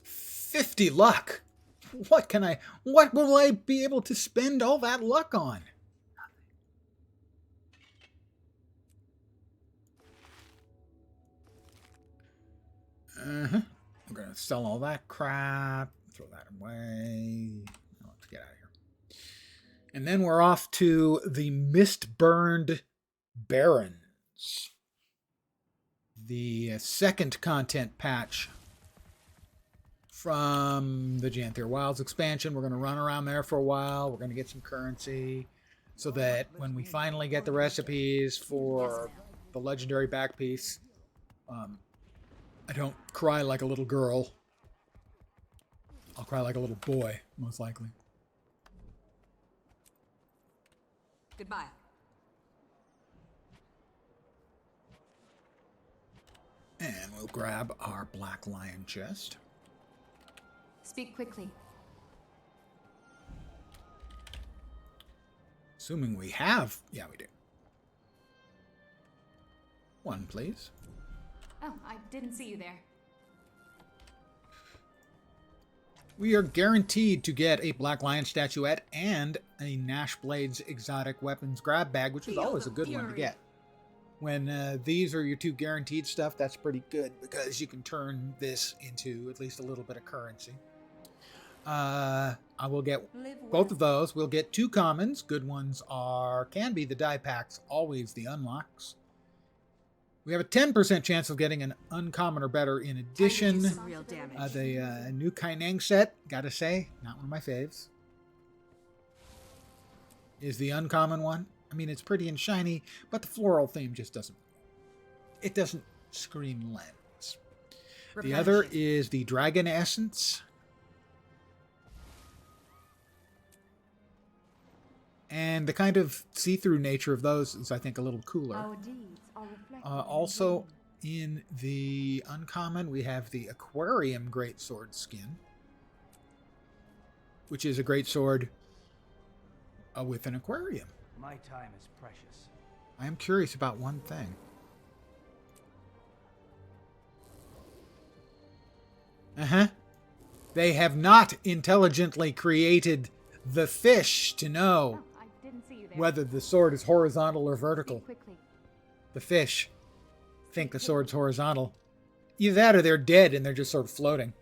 $50 luck. What will I be able to spend all that luck on? I'm gonna sell all that crap, throw that away. Let's get out of here. And then we're off to the Mistburned Barrens. The second content patch from the Janthier Wilds expansion. We're going to run around there for a while. We're going to get some currency so that when we finally get the recipes for the legendary back piece, I don't cry like a little girl. I'll cry like a little boy, most likely. Goodbye. And we'll grab our Black Lion chest. Speak quickly. Assuming we have... Yeah, we do. One, please. Oh, I didn't see you there. We are guaranteed to get a Black Lion statuette and a Nash Blades exotic weapons grab bag, which is always a good one to get. When these are your two guaranteed stuff, that's pretty good because you can turn this into at least a little bit of currency. I will get both of those. We'll get 2 commons. Good ones can be the die packs, always the unlocks. We have a 10% chance of getting an uncommon or better in addition. The new Kaineng set, gotta say, not one of my faves, is the uncommon one. I mean, it's pretty and shiny, but the floral theme just doesn't scream lens. The other is the Dragon Essence. And the kind of see-through nature of those is, I think, a little cooler. Also, in the uncommon, we have the Aquarium Greatsword skin, which is a greatsword with an aquarium. My time is precious. I am curious about one thing. They have not intelligently created the fish to know whether the sword is horizontal or vertical. The fish think the sword's horizontal. Either that or they're dead and they're just sort of floating.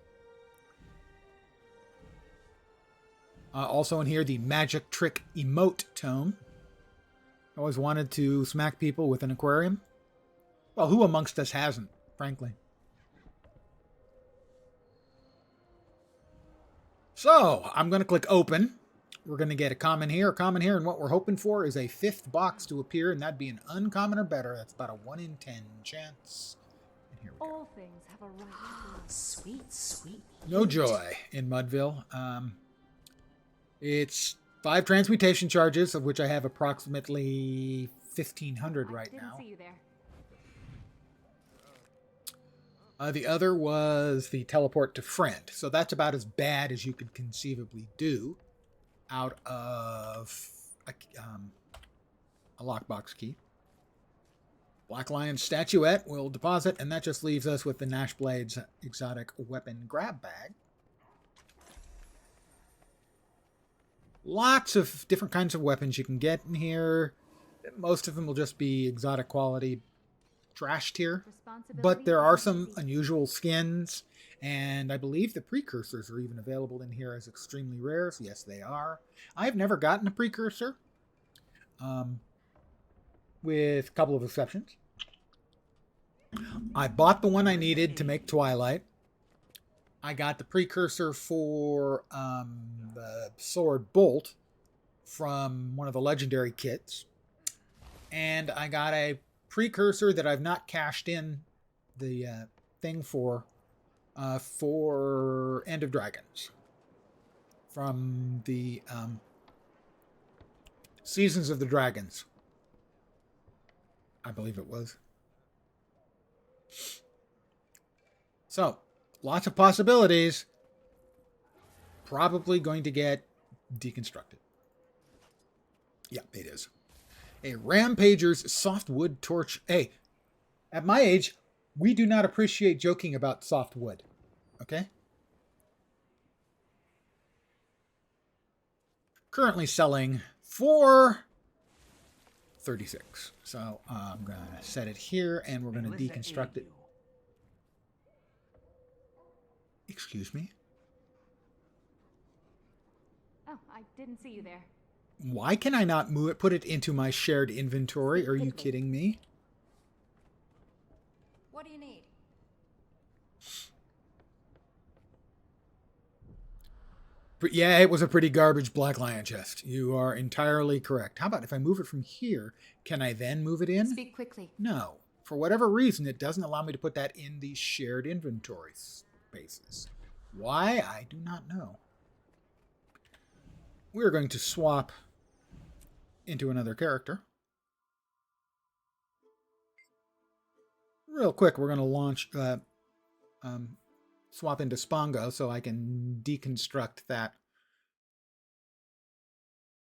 Also in here, the Magic Trick Emote Tome. I always wanted to smack people with an aquarium. Well, who amongst us hasn't, frankly? So, I'm going to click open. We're going to get a common here, and what we're hoping for is a 5th box to appear, and that'd be an uncommon or better. That's about a 1 in 10 chance. And here we go. All things have a right. Sweet, sweet. No joy in Mudville. It's 5 transmutation charges, of which I have approximately 1,500 right now. See you there. The other was the teleport to friend. So that's about as bad as you could conceivably do out of a lockbox key. Black Lion statuette will deposit, and that just leaves us with the Gnash Blades exotic weapon grab bag. Lots of different kinds of weapons you can get in here. Most of them will just be exotic quality trash tier, but there are some unusual skins, and I believe the precursors are even available in here as extremely rares. Yes, they are. I've never gotten a precursor, with a couple of exceptions. I bought the one I needed to make Twilight. I got the precursor for the sword Bolt from one of the legendary kits, and I got a precursor that I've not cashed in the thing for End of Dragons from the Seasons of the Dragons, I believe it was. So, lots of possibilities. Probably going to get deconstructed. Yeah, it is. A Rampager's Softwood Torch. Hey, at my age, we do not appreciate joking about softwood. Okay? Currently selling for $36. So I'm going to set it here and we're going to deconstruct it. Excuse me? Oh, I didn't see you there. Why can I not move it? Put it into my shared inventory? Are you kidding me? What do you need? But yeah, it was a pretty garbage Black Lion chest. You are entirely correct. How about if I move it from here, can I then move it in? Speak quickly. No. For whatever reason, it doesn't allow me to put that in the shared inventory spaces. Why? I do not know. We're going to swap into another character. Real quick, we're going to launch, swap into Spongo so I can deconstruct that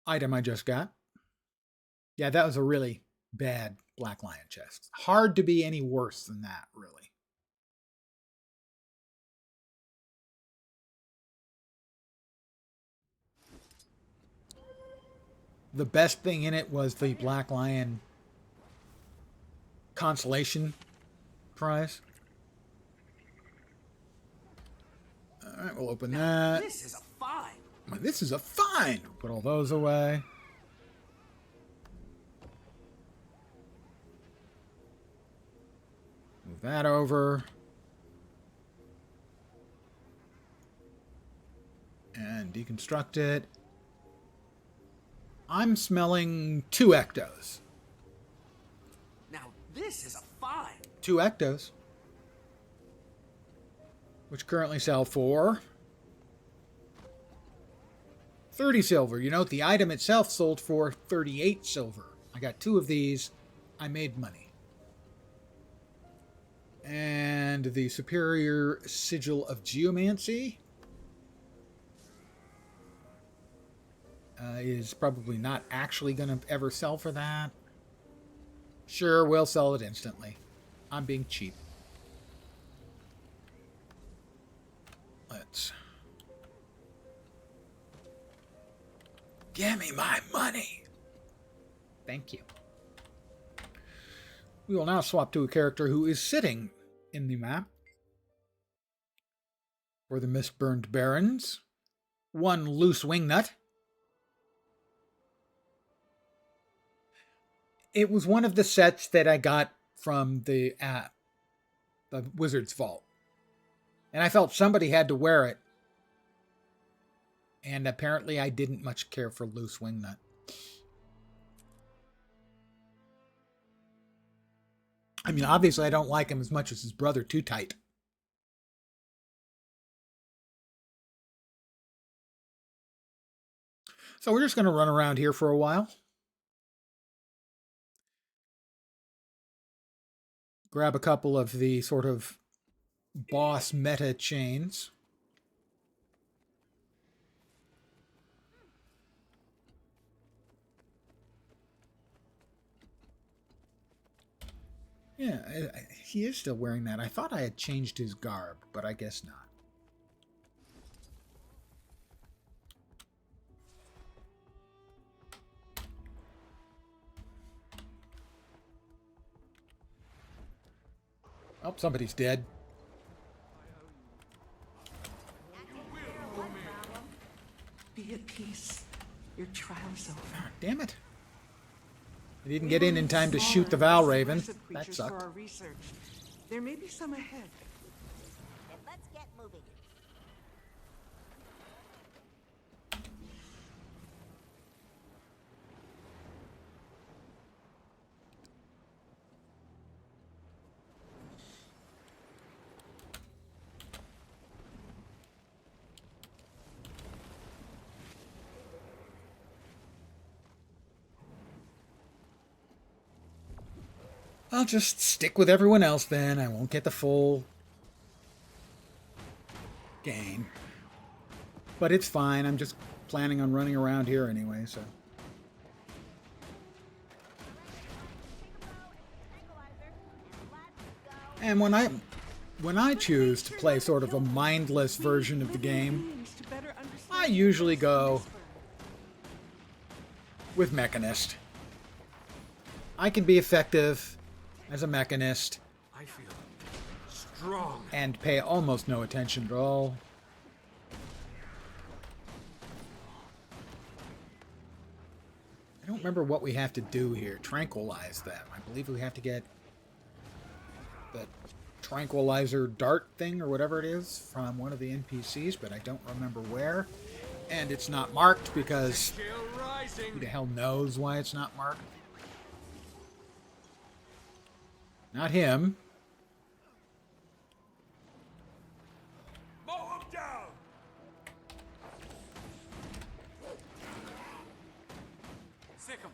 item I just got. Yeah, that was a really bad Black Lion chest. Hard to be any worse than that, really. The best thing in it was the Black Lion consolation prize. All right, we'll open that. This is a Well, this is a find. Put all those away. Move that over. And deconstruct it. I'm smelling 2 ectos. Now this is a find. 2 ectos. Which currently sell for 30 silver. You note the item itself sold for 38 silver. I got 2 of these. I made money. And the Superior Sigil of Geomancy is probably not actually going to ever sell for that. Sure, we'll sell it instantly. I'm being cheap. Let's... Give me my money! Thank you. We will now swap to a character who is sitting in the map for the Mistburned Barrens. 1 loose wingnut. It was one of the sets that I got from the Wizard's Vault. And I felt somebody had to wear it. And apparently I didn't much care for loose wingnut. I mean, obviously I don't like him as much as his brother, Too Tight. So we're just going to run around here for a while. Grab a couple of the sort of boss meta chains. Yeah, he is still wearing that. I thought I had changed his garb, but I guess not. Oh, somebody's dead. Be at peace. Your trial's over. Oh, damn it. I didn't get in time to shoot the Val Raven. That sucked. For our research. There may be some ahead. Then let's get moving. I'll just stick with everyone else then. I won't get the full gain. But it's fine. I'm just planning on running around here anyway, so. And when I choose to play sort of a mindless version of the game, I usually go with Mechanist. I can be effective as a Mechanist. I feel strong. And pay almost no attention at all. I don't remember what we have to do here. Tranquilize them. I believe we have to get the tranquilizer dart thing or whatever it is from one of the NPCs, but I don't remember where. And it's not marked because who the hell knows why it's not marked? Not him. Mow him down! Sick 'em.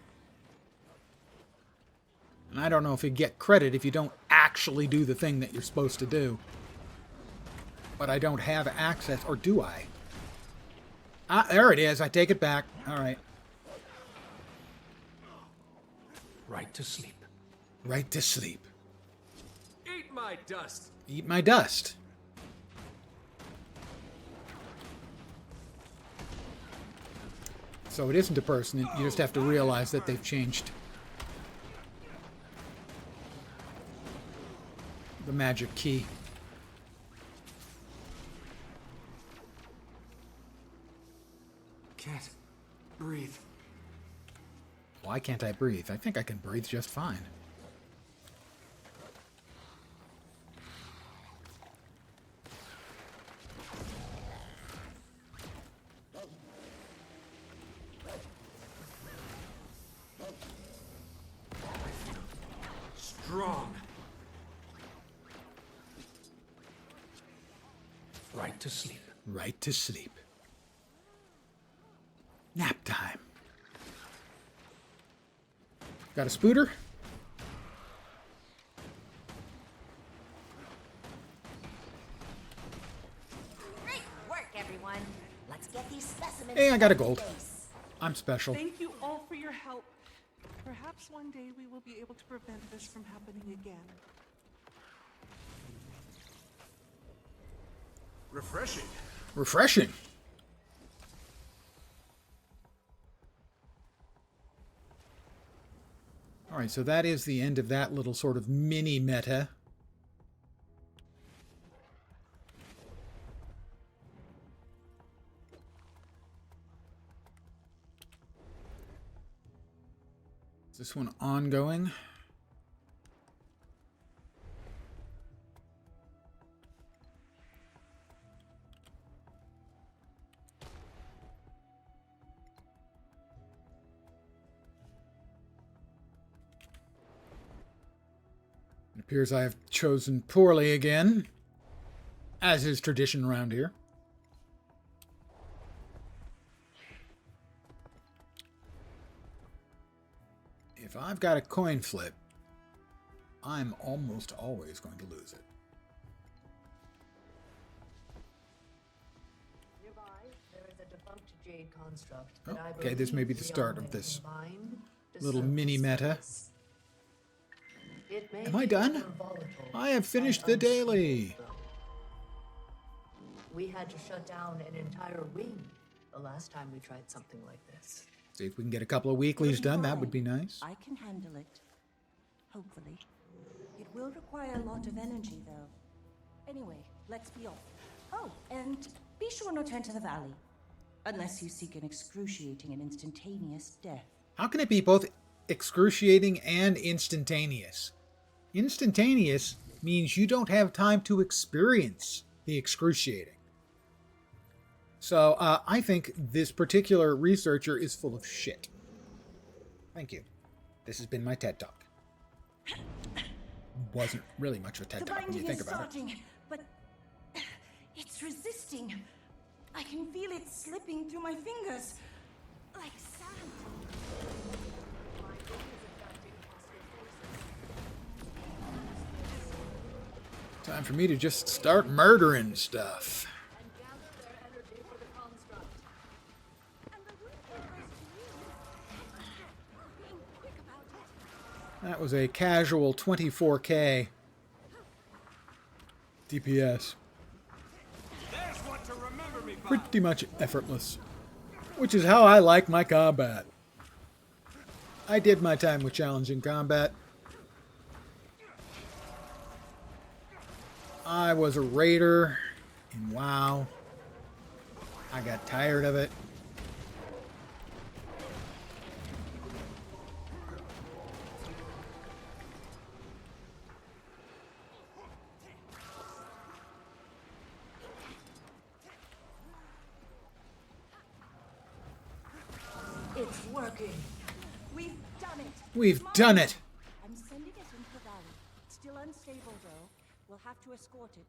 And I don't know if you get credit if you don't actually do the thing that you're supposed to do. But I don't have access, or do I? Ah, there it is. I take it back. All right. Right to sleep. Right to sleep. Eat my dust. Eat my dust. So it isn't a person. You just have to realize that they've changed the magic key. can't breathe. Why can't I breathe? I think I can breathe just fine. Strong. Right to sleep. Right to sleep. Nap time. Got a spooter? Great work, everyone. Let's get these specimens. Hey, I got a gold. face. I'm special. Thank you all for your help. Perhaps one day we will be able to prevent this from happening again. Refreshing. Refreshing. All right, so that is the end of that little sort of mini meta. Is this one ongoing? It appears I have chosen poorly again, as is tradition around here. If I've got a coin flip, I'm almost always going to lose it. Nearby, there is a defunct jade construct that I Okay, this may be believe the start beyond of this combined little discernment mini meta. space. It may Am I be done? more volatile I have finished and the daily. unstable. We had to shut down an entire wing the last time we tried something like this. See if we can get a couple of weeklies done. That would be nice. I can handle it. Hopefully. It will require a lot of energy, though. Anyway, let's be off. Oh, and be sure not to enter the valley. Unless you seek an excruciating and instantaneous death. How can it be both excruciating and instantaneous? Instantaneous means you don't have time to experience the excruciating. So I think this particular researcher is full of shit. Thank you. This has been my TED Talk. Wasn't really much of a TED Talk when you think about it. But it's resisting. I can feel it slipping through my fingers. Like sand. Time for me to just start murdering stuff. That was a casual 24K DPS. Pretty much effortless. Which is how I like my combat. I did my time with challenging combat. I was a raider in WoW. I got tired of it. It's working. We've done it. We've done it. I'm sending it into the valley. It's still unstable, though. We'll have to escort it.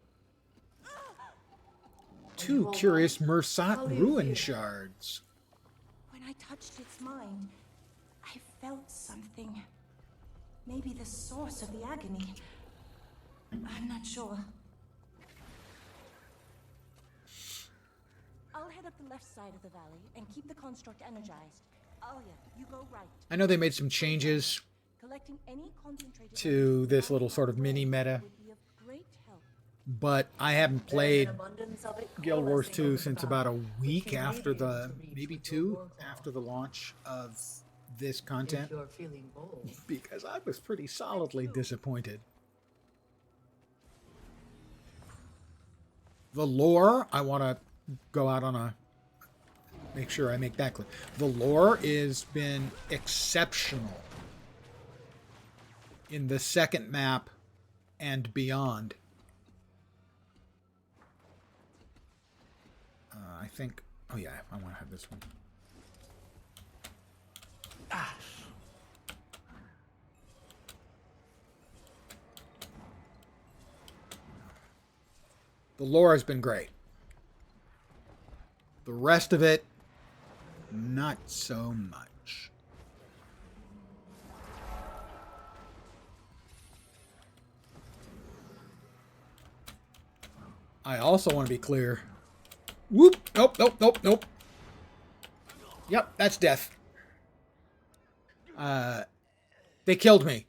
Two curious Mursat ruin shards. When I touched its mind, I felt something. Maybe the source of the agony. I'm not sure. I'll head up the left side of the valley and keep the construct energized. Alia, you go right. I know they made some changes Collecting any concentrated to this little sort of mini meta, would be of great help. but I haven't played Guild Wars 2 since about a week after the, maybe two, after the launch of this content, If you're feeling bold. because I was pretty solidly disappointed. The lore, I want to go out on a make sure I make that clear. The lore has been exceptional in the second map and beyond. I think... Oh yeah, I want to have this one. The lore has been great. The rest of it, not so much. I also want to be clear. Whoop! Nope, nope, nope, nope. Yep, that's death. They killed me.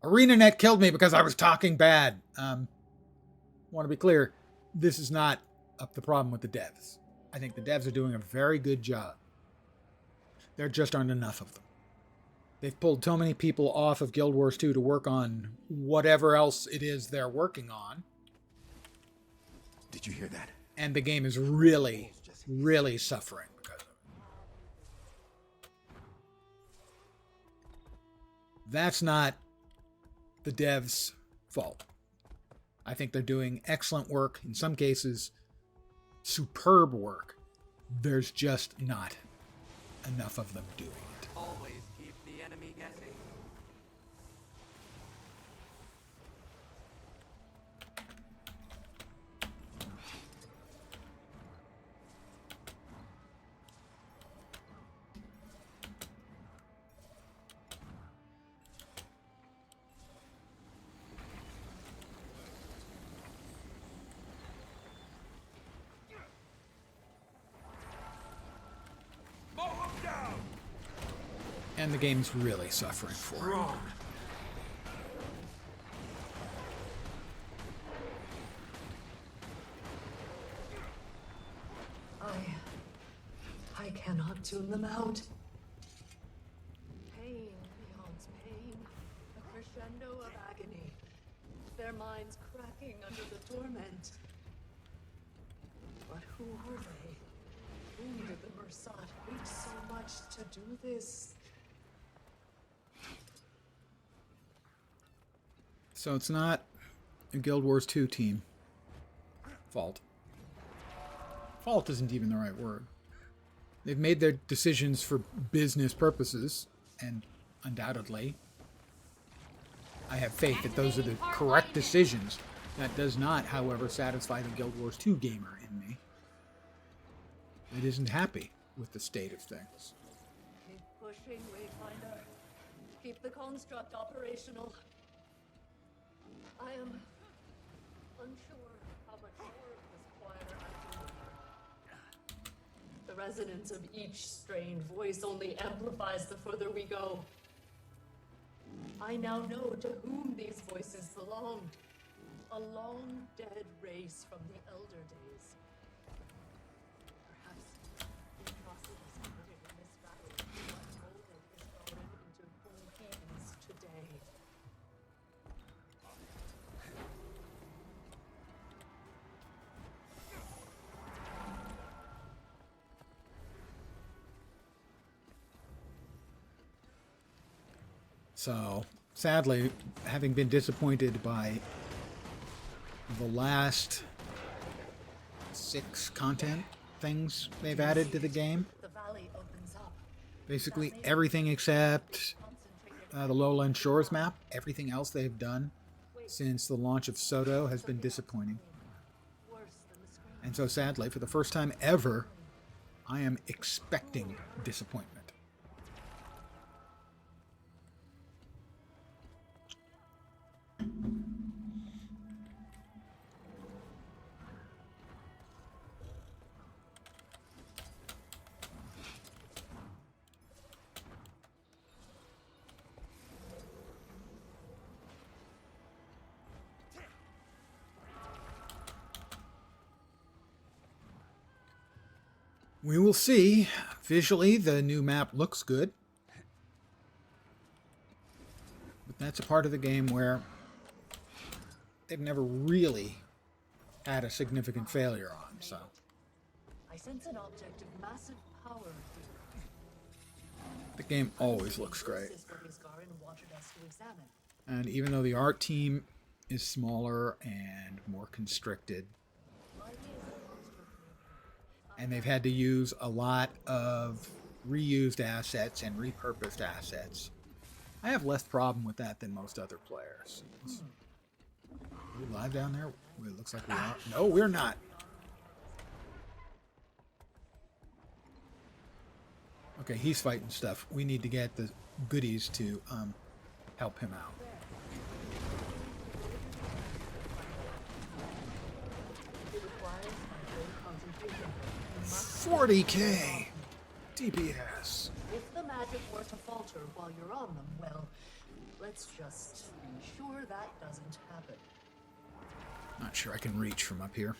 ArenaNet killed me because I was talking bad. Want to be clear, this is not the problem with the devs. I think the devs are doing a very good job. There just aren't enough of them. They've pulled so many people off of Guild Wars 2 to work on whatever else it is they're working on. Did you hear that? And the game is really, really suffering because of it. That's not the devs' fault. I think they're doing excellent work. In some cases, superb work. There's just not enough of them doing it. Always keep the enemy guessing. And the game's really suffering for it. I cannot tune them out. Pain beyond pain, a crescendo of agony. Their minds cracking under the torment. But who are they? Whom did the Mersat hate so much to do this? So it's not a Guild Wars 2 team fault. Fault isn't even the right word. They've made their decisions for business purposes, and undoubtedly, I have faith that those are the correct decisions. That does not, however, satisfy the Guild Wars 2 gamer in me. It isn't happy with the state of things. Keep pushing, Wayfinder. Keep the construct operational. I am unsure how much more of this choir I can hear. The resonance of each strained voice only amplifies the further we go. I now know to whom these voices belonged. A long dead race from the Elder Days. Perhaps the atrocities committed in this battle unfolded is grown into who he is today. So, sadly, having been disappointed by the last 6 content things they've added to the game, The valley opens up. basically everything except the Lowland Shores map, everything else they've done since the launch of Soto has been disappointing. And so sadly, for the first time ever, I am expecting disappointment. We will see. Visually, the new map looks good. But that's a part of the game where they've never really had a significant failure on, so. I sense an object of massive power here. The game always looks great. This is what Isgarin wanted us to examine. And even though the art team is smaller and more constricted, and they've had to use a lot of reused assets and repurposed assets, I have less problem with that than most other players. Are we live down there? It looks like we are. No, we're not. Okay, he's fighting stuff. We need to get the goodies to help him out. It requires my great concentration. 40k DPS. If the magic were to falter while you're on them, well, let's just ensure that doesn't happen. Not sure I can reach from up here.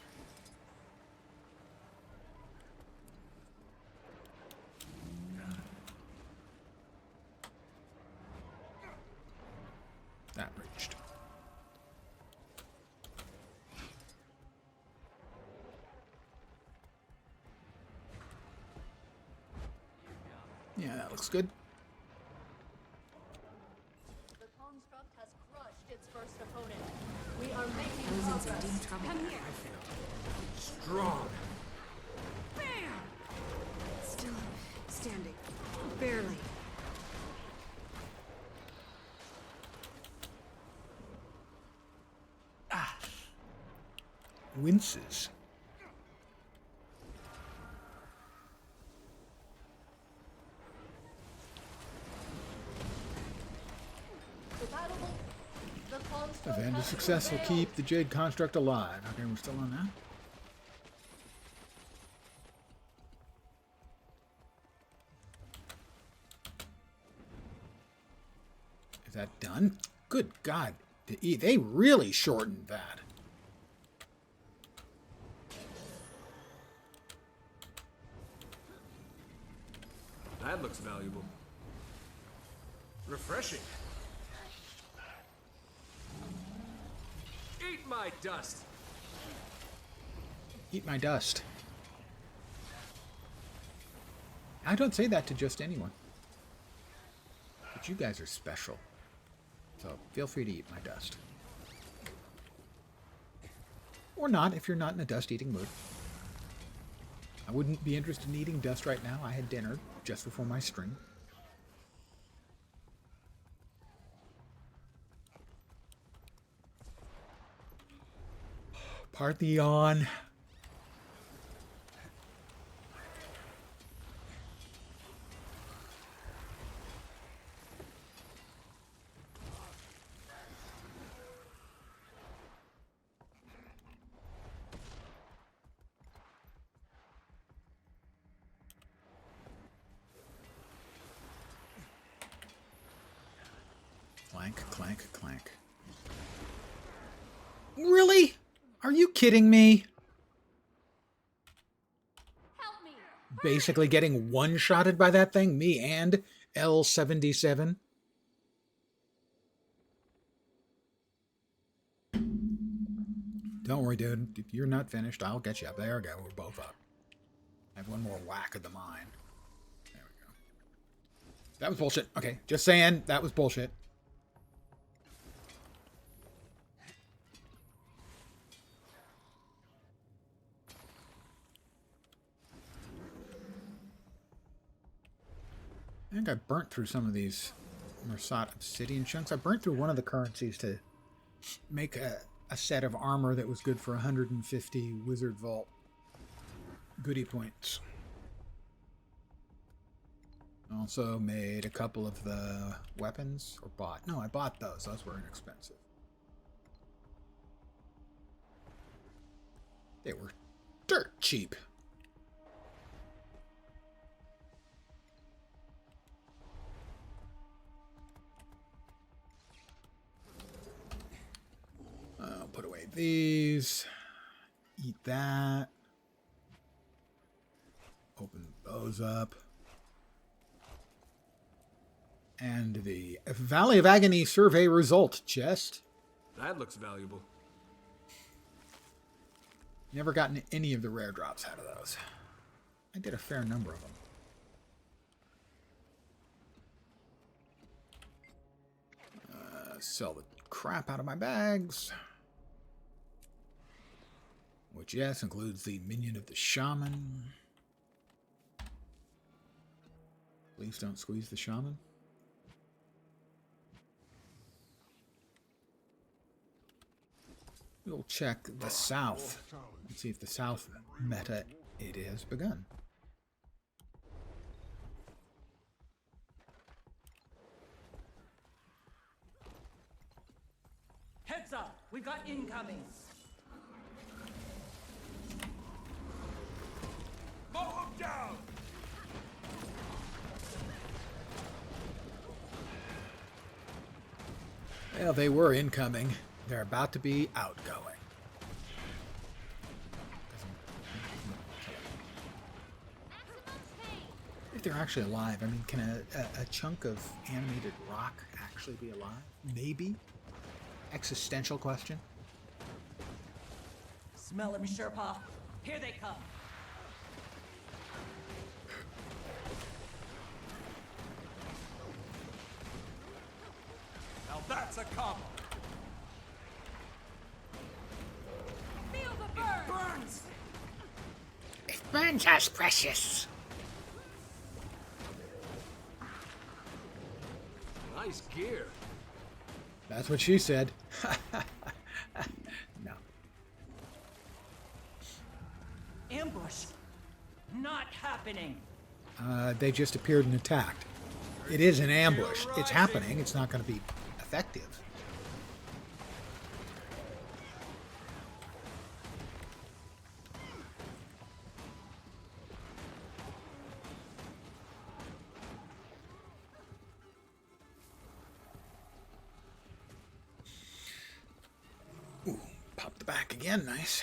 That reached. Yeah, that looks good. The construct has crushed its first opponent. We are making progress. Come here. Strong. Bam! Still standing. Barely. Winces. Event is successful. Keep the Jade Construct alive. Okay, we're still on that. Is that done? Good God. They really shortened that. That looks valuable. Refreshing. Eat my dust. Eat my dust. I don't say that to just anyone. But you guys are special. So feel free to eat my dust. Or not, if you're not in a dust-eating mood. I wouldn't be interested in eating dust right now. I had dinner just before my stream. Partheon. Clank, clank, clank. Really? Are you kidding me? Help me. Basically getting one-shotted by that thing? Me and L77? Don't worry, dude. You're not finished. I'll get you up. There we go. We're both up. I have one more whack of the mine. There we go. That was bullshit. Okay, just saying. That was bullshit. I think I burnt through some of these Mersat obsidian chunks. I burnt through one of the currencies to make a set of armor that was good for 150 Wizard Vault goodie points. Also made a couple of the weapons, or bought. No, I bought those. Those were inexpensive. They were dirt cheap. I'll put away these. Eat that. Open those up. And the Valley of Agony survey result chest. That looks valuable. Never gotten any of the rare drops out of those. I did a fair number of them. Sell the crap out of my bags. Which, yes, includes the minion of the shaman. Please don't squeeze the shaman. We'll check the south and see if the south meta it has begun. Heads up! We've got incoming! Mow him down! Well, they were incoming. They're about to be outgoing. If they're actually alive, I mean, can a chunk of animated rock actually be alive? Maybe? Existential question? Smell them, Sherpa. Here they come. Now that's a combo. Feel the burn! Burns! It burns us, precious. Nice gear. That's what she said. No. Ambush. Not happening. They just appeared and attacked. It is an ambush. It's happening. It's not going to be effective. Ooh, pop the back again. Nice.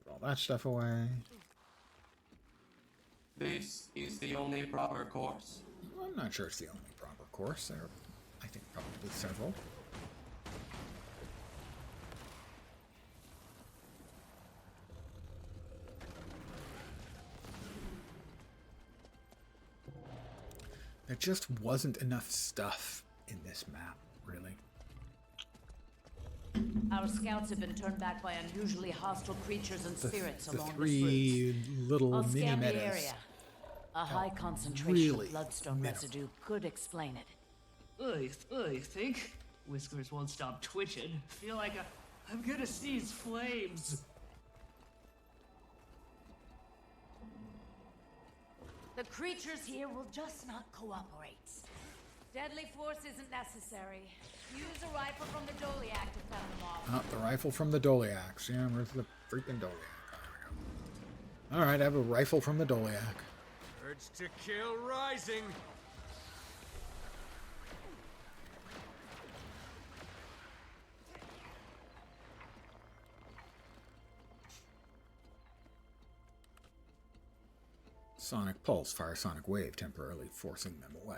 Put all that stuff away. This is the only proper course. I'm not sure it's the only proper course. There are, I think, probably several. There just wasn't enough stuff in this map, really. Our scouts have been turned back by unusually hostile creatures and spirits along the three little I'll mini scan the meadows. area. A high concentration really of bloodstone minimum. residue could explain it. I think Whiskers won't stop twitching. Feel like I'm gonna sneeze flames. The creatures here will just not cooperate. Deadly force isn't necessary. Use a rifle from the Doliac to fend them off. Oh, the rifle from the Doliacs. Yeah, where's the freaking Doliac? Alright, I have a rifle from the Doliac. Urge to kill rising. Sonic Pulse, fire Sonic Wave, temporarily forcing them away.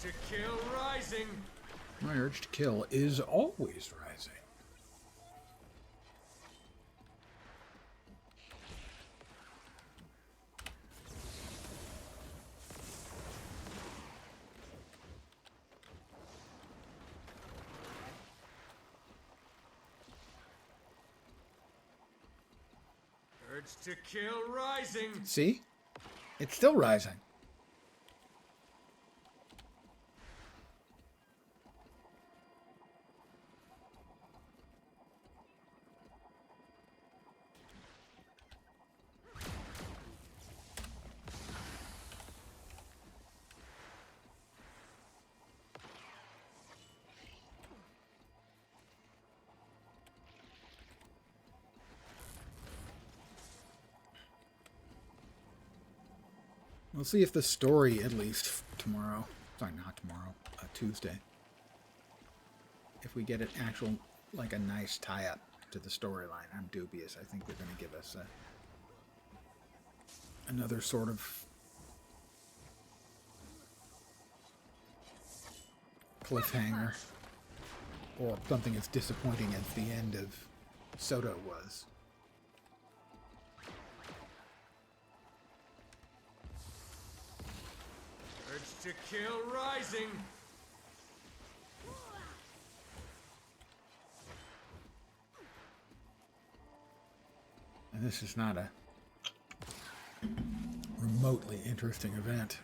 To kill rising. My urge to kill is always rising. Urge to kill rising. See? It's still rising. We'll see if the story, at least tomorrow, sorry, not tomorrow, Tuesday, if we get an actual, like a nice tie-up to the storyline. I'm dubious. I think they're going to give us another sort of cliffhanger, or something as disappointing as the end of Soto was. Urge to kill rising. And this is not a remotely interesting event.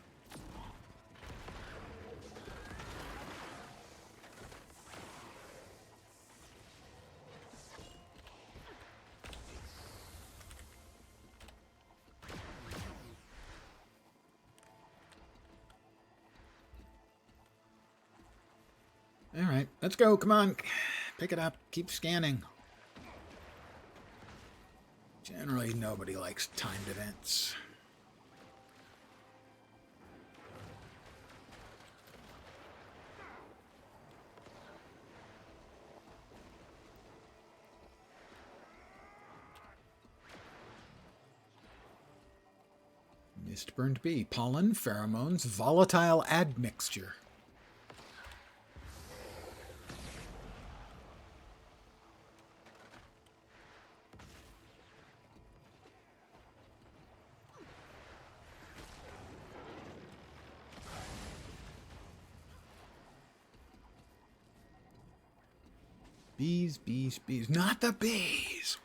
All right, let's go. Come on. Pick it up. Keep scanning. Generally, nobody likes timed events. Mistburned bee. Pollen, pheromones, volatile admixture. Bees, bees, bees. Not the bees!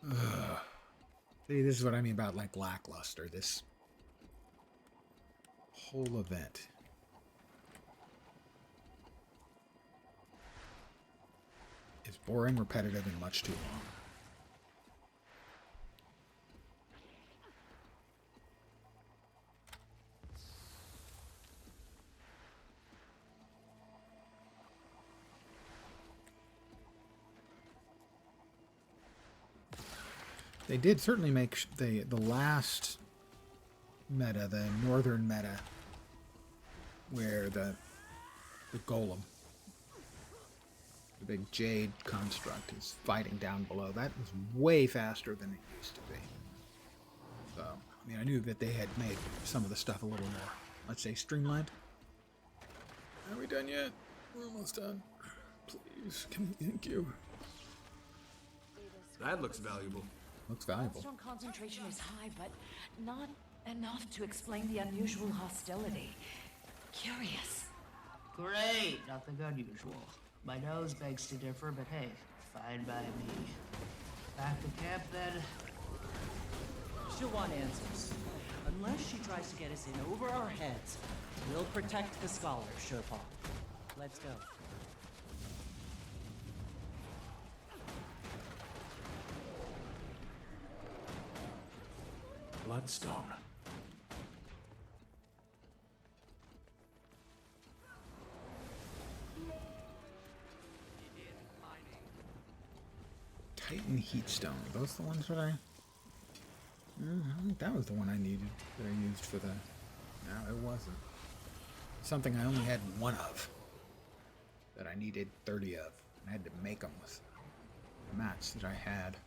Ugh. See, this is what I mean about, like, lackluster. This whole event. Is boring, repetitive, and much too long. They did certainly make the last meta, the northern meta, where the golem, the big jade construct, is fighting down below. That was way faster than it used to be. So, I mean, I knew that they had made some of the stuff a little more, let's say, streamlined. Are we done yet? We're almost done. Please, thank you. That looks valuable. Looks valuable. Strong concentration is high, but not enough to explain the unusual hostility. Curious. Great, nothing unusual. My nose begs to differ, but hey, fine by me. Back to camp then. She'll want answers. Unless she tries to get us in over our heads, we'll protect the scholar, Sherpa. Let's go. Bloodstone. Titan Heatstone. Are those the ones that I think that was the one I needed, that I used for the... No, it wasn't. Something I only had one of, that I needed 30 of. I had to make them with mats that I had.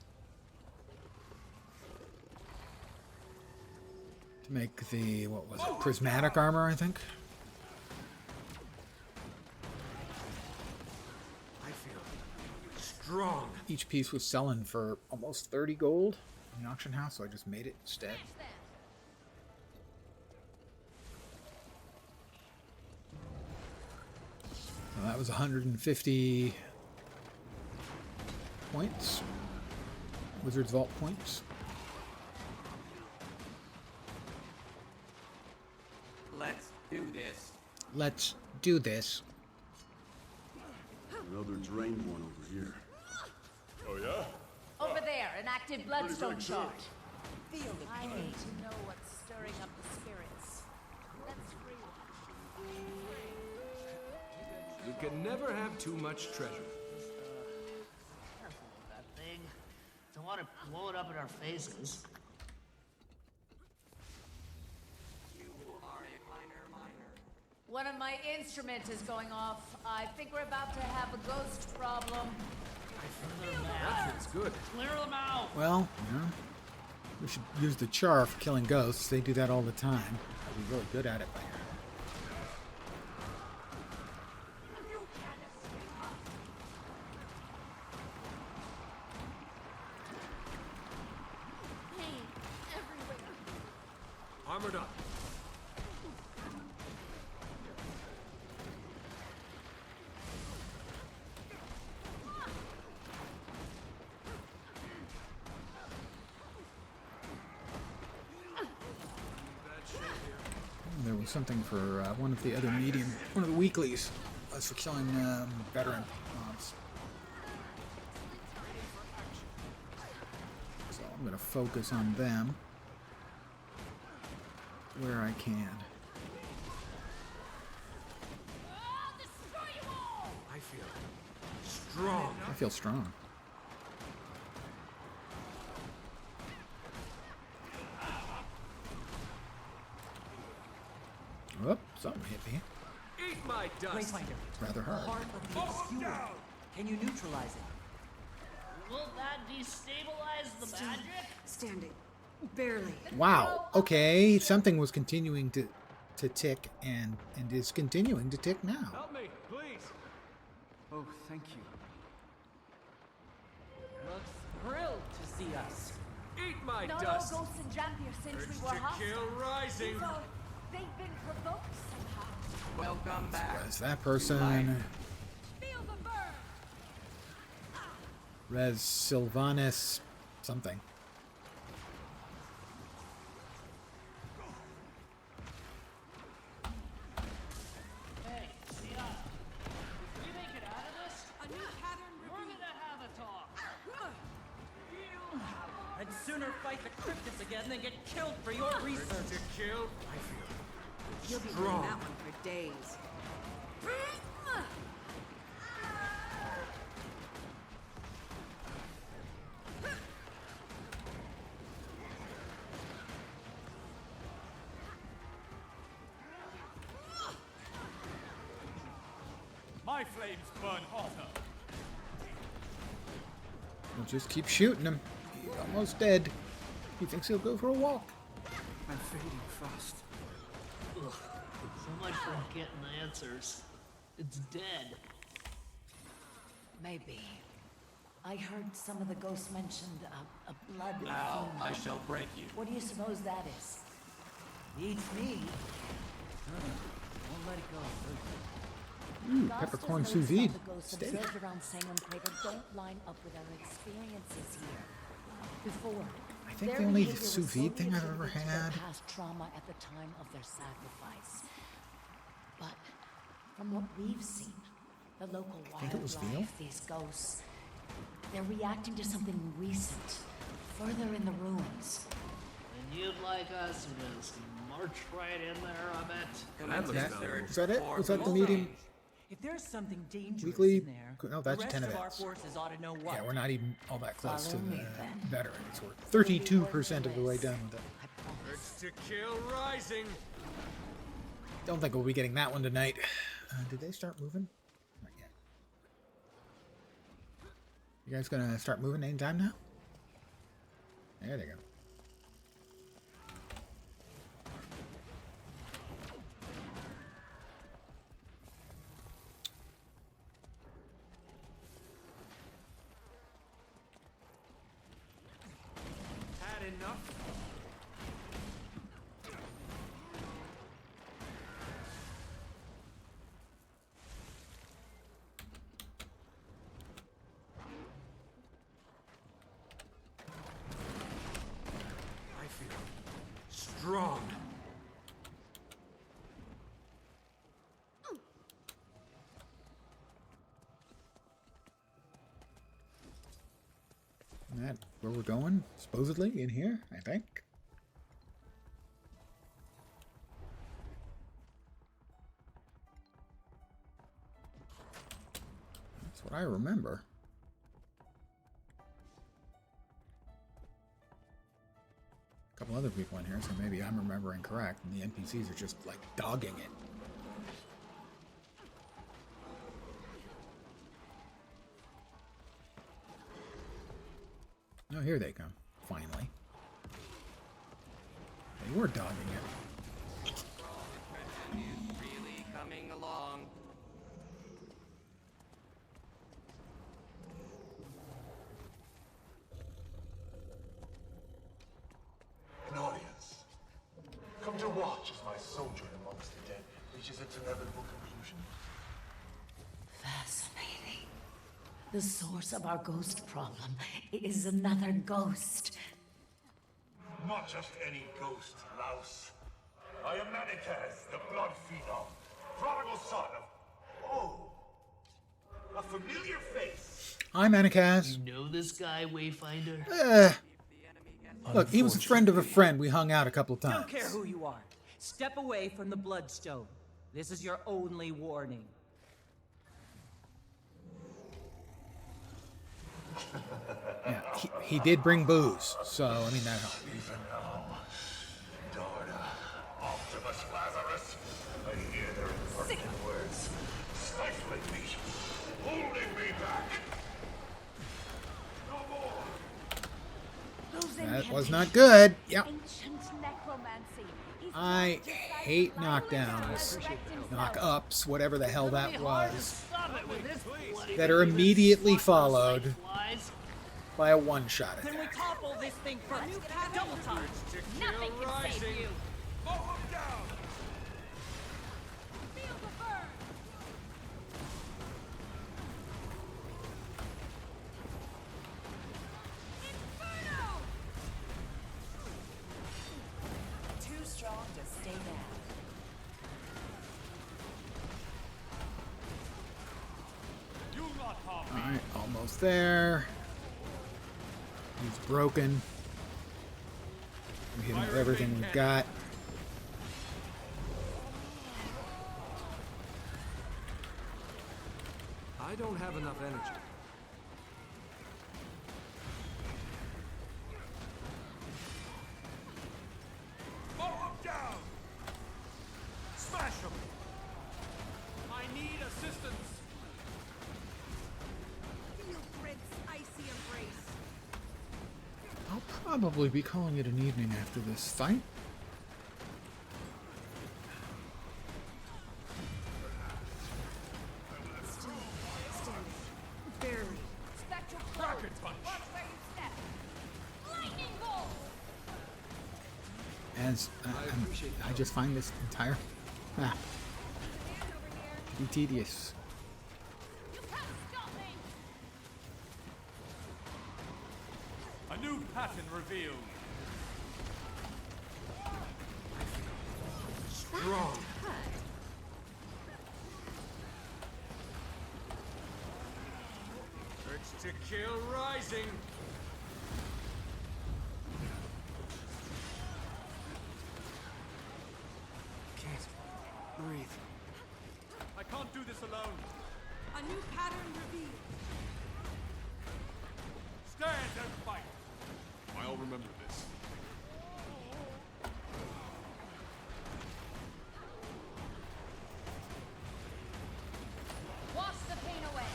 To make the, what was it, prismatic armor, I think? I feel strong. Each piece was selling for almost 30 gold in the auction house, so I just made it instead. Well, that was 150 points. Wizard's Vault points. Let's do this. Let's do this. Another drained one over here. Oh, yeah? Over there, an active bloodstone Pretty shard. Feel the I pain. need to know what's stirring up the spirits. Let's free You can never have too much treasure. blow it up in our faces. One of my instruments is going off. I think we're about to have a ghost problem. That's good. Clear them out. Well, yeah. We should use the char for killing ghosts. They do that all the time. I'll be really good at it by now. Armored up. There was something for one of the other one of the weeklies was for killing veteran mobs. So I'm going to focus on them where I can. I feel strong. I feel strong. Whoop, something hit me. Eat my dust. It's rather hard. Part of the obscure. Can you neutralize it? Will that destabilize the magic? Standing. Barely. Wow. Okay, something was continuing to tick and is continuing to tick now. Help me, please. Oh, thank you. Looks thrilled to see us. Eat my Not dust. all ghosts in Jampier since Urge we were to hostile. kill rising. So they've been provoked somehow. Welcome back. Was that person Feel the burn. Res Sylvanus something? Hey, see us. If we make it out of this, A new pattern we're gonna have a talk. I'd sooner fight the cryptids again than get killed for your research. Urge to kill. I feel You'll be strong. doing that one for days. My flames burn hotter. We'll just keep shooting him. He's almost dead. He thinks he'll go for a walk. I'm fading fast. Ugh. So much for getting answers. It's dead. Maybe. I heard some of the ghosts mentioned a blood. Now fiend. I shall break you. What do you suppose that is? Beats me. Won't let it go. Ooh, peppercorn sous vide. The ghosts Steak. observed around Sanguine Crater don't line up with our experiences here. Before, I think their the only behavior was sous vide solely thing I've ever attributed to their had. past trauma at the time of their sacrifice. But from what we've seen, the local think it was veal? wildlife, these ghosts, they're reacting to something recent, further in the ruins. And you'd like us to just march right in there, I bet. That looks That- valuable. is that it? Was that the medium If there's something dangerous weekly? in there, No, that's the rest 10 of our events. forces ought to know what. Yeah, we're not even all that close to Follow me, the then. veterans. We're 32% of the way done with it. Urge to kill rising. Don't think we'll be getting that one tonight. Did they start moving? Not yet. You guys gonna start moving anytime now? There they go. Had enough. I feel strong. Isn't that where we're going? Supposedly in here, I think. That's what I remember. couple other people in here, so maybe I'm remembering correct, and the NPCs are just, like, dogging it. Oh, here they come, finally. They were dogging it. Really coming along. An audience. Come to watch as my sojourn amongst the dead reaches its inevitable conclusion. Fascinating. The source of our ghost problem is another ghost. Not just any ghost, louse. I am Manikaz, the blood phenom, prodigal son of... Oh, a familiar face. I'm Anakaz. You know this guy, Wayfinder? Look, he was a friend of a friend. We hung out a couple times. Don't care who you are. Step away from the Bloodstone. This is your only warning. Yeah, he did bring booze, so, I mean, that helped. Even now, Darda, Optimus Lazarus, I hear their impertinent words, stifling me, holding me back. No more. That was not good. Yep. Ancient necromancy. I hate knockdowns, knock-ups, whatever the hell that was, that are immediately followed by a one-shot Can we attack. topple this thing first? Double time. Nothing can save you. Mow him down! Feel the burn. Inferno! Too strong to stay down. You'll not harm me. Alright, almost there. He's broken. We hit him with everything we've got. I don't have enough energy. Mow him down! Smash him! I need assistance! Feel Brent's icy embrace. I'll probably be calling it an evening after this fight. Barely. Spectral Rocket punch! Watch where you step. Lightning bolt. As I just find this entire be tedious. You can't stop me. A new pattern revealed. Strong. Urge to kill rising. Can't breathe. I can't do this alone. A new pattern revealed. Stand and fight. I'll remember this. Wash the pain away.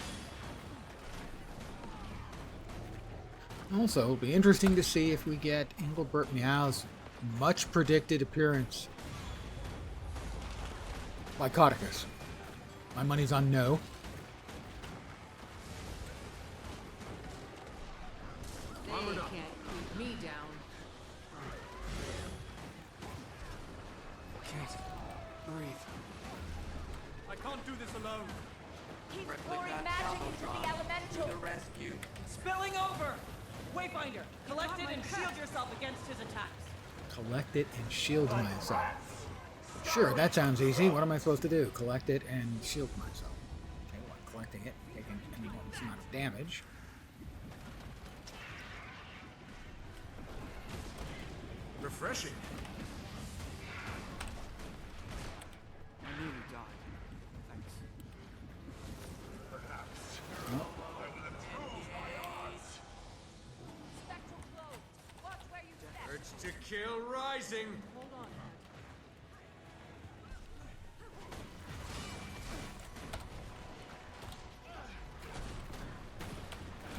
Also, it'll be interesting to see if we get Engelbert Meow's much predicted appearance by Codicus. My money's on no. They can't keep me down. Can't breathe. I can't do this alone. He's pouring magic into the elemental. The rescue. Spilling over! Wayfinder, collect it and shield yourself against his attacks. Collect it and shield myself. Sure, that sounds easy. What am I supposed to do? Collect it and shield myself. Okay, well, I'm collecting it, taking an enormous amount of damage. Refreshing. I nearly died. Thanks. Perhaps. Oh, I will improve my odds. Spectral clothes. Watch where you step. Urge to Chill rising. Hold on.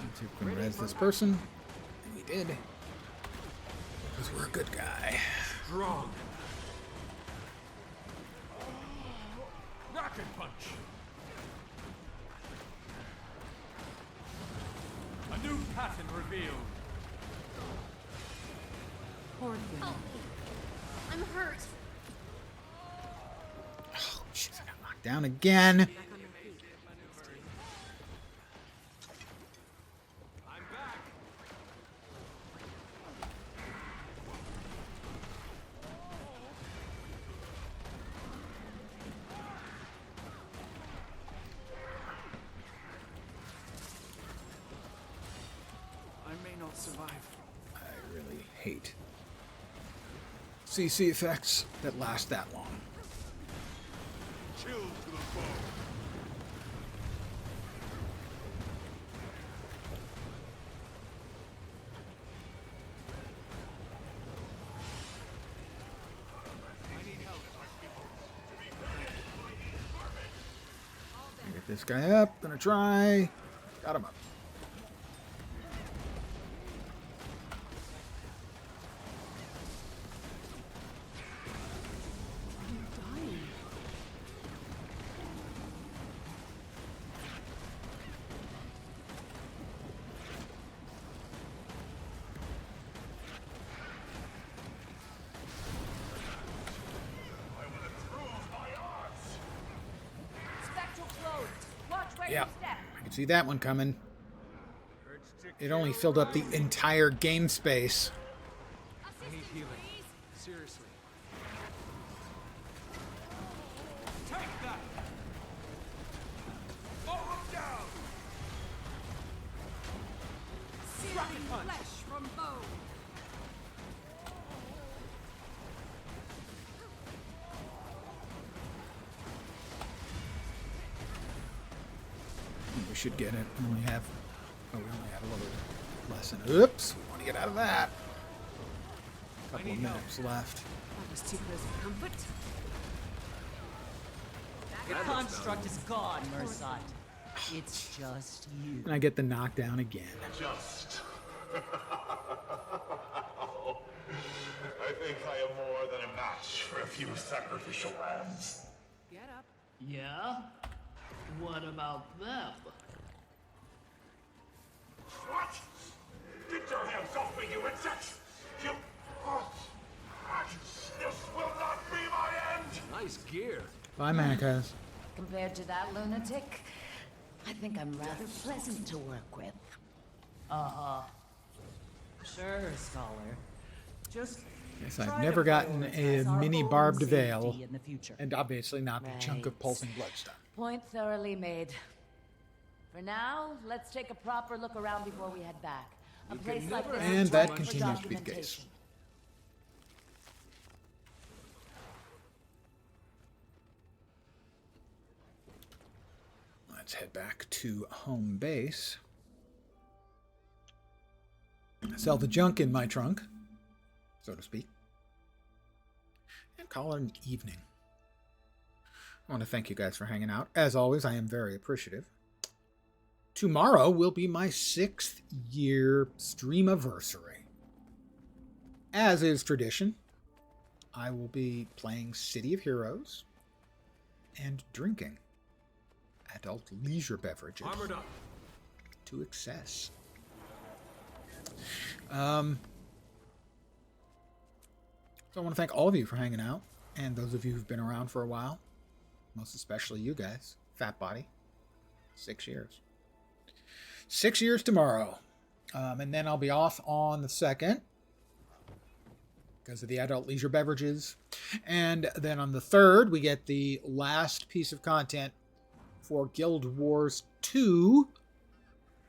Let's see if we can res this person. And we did. Because we're a good guy. Strong. Rocket punch. A new pattern revealed. Poor thing. Help me. I'm hurt. Oh, jeez, I got knocked down again. Survive. I really hate CC effects that last that long. Chill to the bone. Get this guy up. Gonna try. Got him up. Yeah, I can see that one coming. It only filled up the entire game space. I need healing. Seriously. Take that! Over down! Searing flesh from bone. We should get it. We only have a little less than. Oops, we want to get out of that. A couple of minutes left. That was too close for comfort. The construct is gone, Mersat. It's just you. And I get the knockdown again. Just. I think I am more than a match for a few sacrificial lambs. Get up. Yeah? What about them? What? Get your hands off me, you insect! You... This will not be my end! Nice gear. Bye, Manacas. Compared to that lunatic, I think I'm rather pleasant to work with. Uh-huh. Sure, Scholar. Just Yes, try I've to never gotten a prioritize our mini own barbed safety veil, in the future. and obviously not the chunk of Right. pulsing bloodstone. Point thoroughly made. For now, let's take a proper look around before we head back. A place like this And is that ripe for continues to be the case. documentation. Let's head back to home base. Sell the junk in my trunk, so to speak. And call it an evening. I want to thank you guys for hanging out. As always, I am very appreciative. Tomorrow will be my 6th year streamiversary. As is tradition, I will be playing City of Heroes and drinking adult leisure beverages Armored up. to excess. So I want to thank all of you for hanging out, and those of you who've been around for a while, most especially you guys. Fat Body, 6 years. 6 years tomorrow. And then I'll be off on the 2nd because of the adult leisure beverages. And then on the 3rd, we get the last piece of content for Guild Wars 2,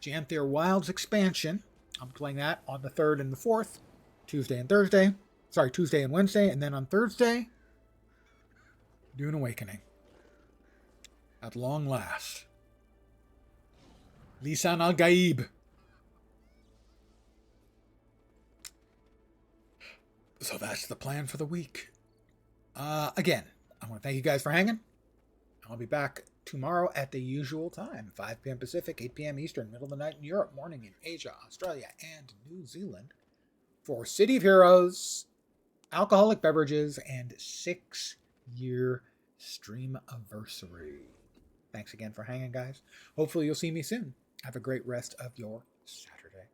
Janthir Wilds expansion. I'm playing that on the 3rd and the 4th, Tuesday and Thursday. Sorry, Tuesday and Wednesday. And then on Thursday, Dune Awakening. At long last. Lisan al-Gaib. So that's the plan for the week. Again, I want to thank you guys for hanging. I'll be back tomorrow at the usual time, 5 p.m. Pacific, 8 p.m. Eastern, middle of the night in Europe, morning in Asia, Australia, and New Zealand for City of Heroes, alcoholic beverages, and 6-year stream anniversary. Thanks again for hanging, guys. Hopefully you'll see me soon. Have a great rest of your Saturday.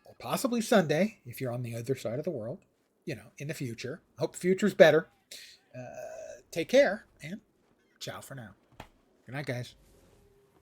Or possibly Sunday, if you're on the other side of the world, in the future. Hope the future's better. Take care, and ciao for now. Good night, guys.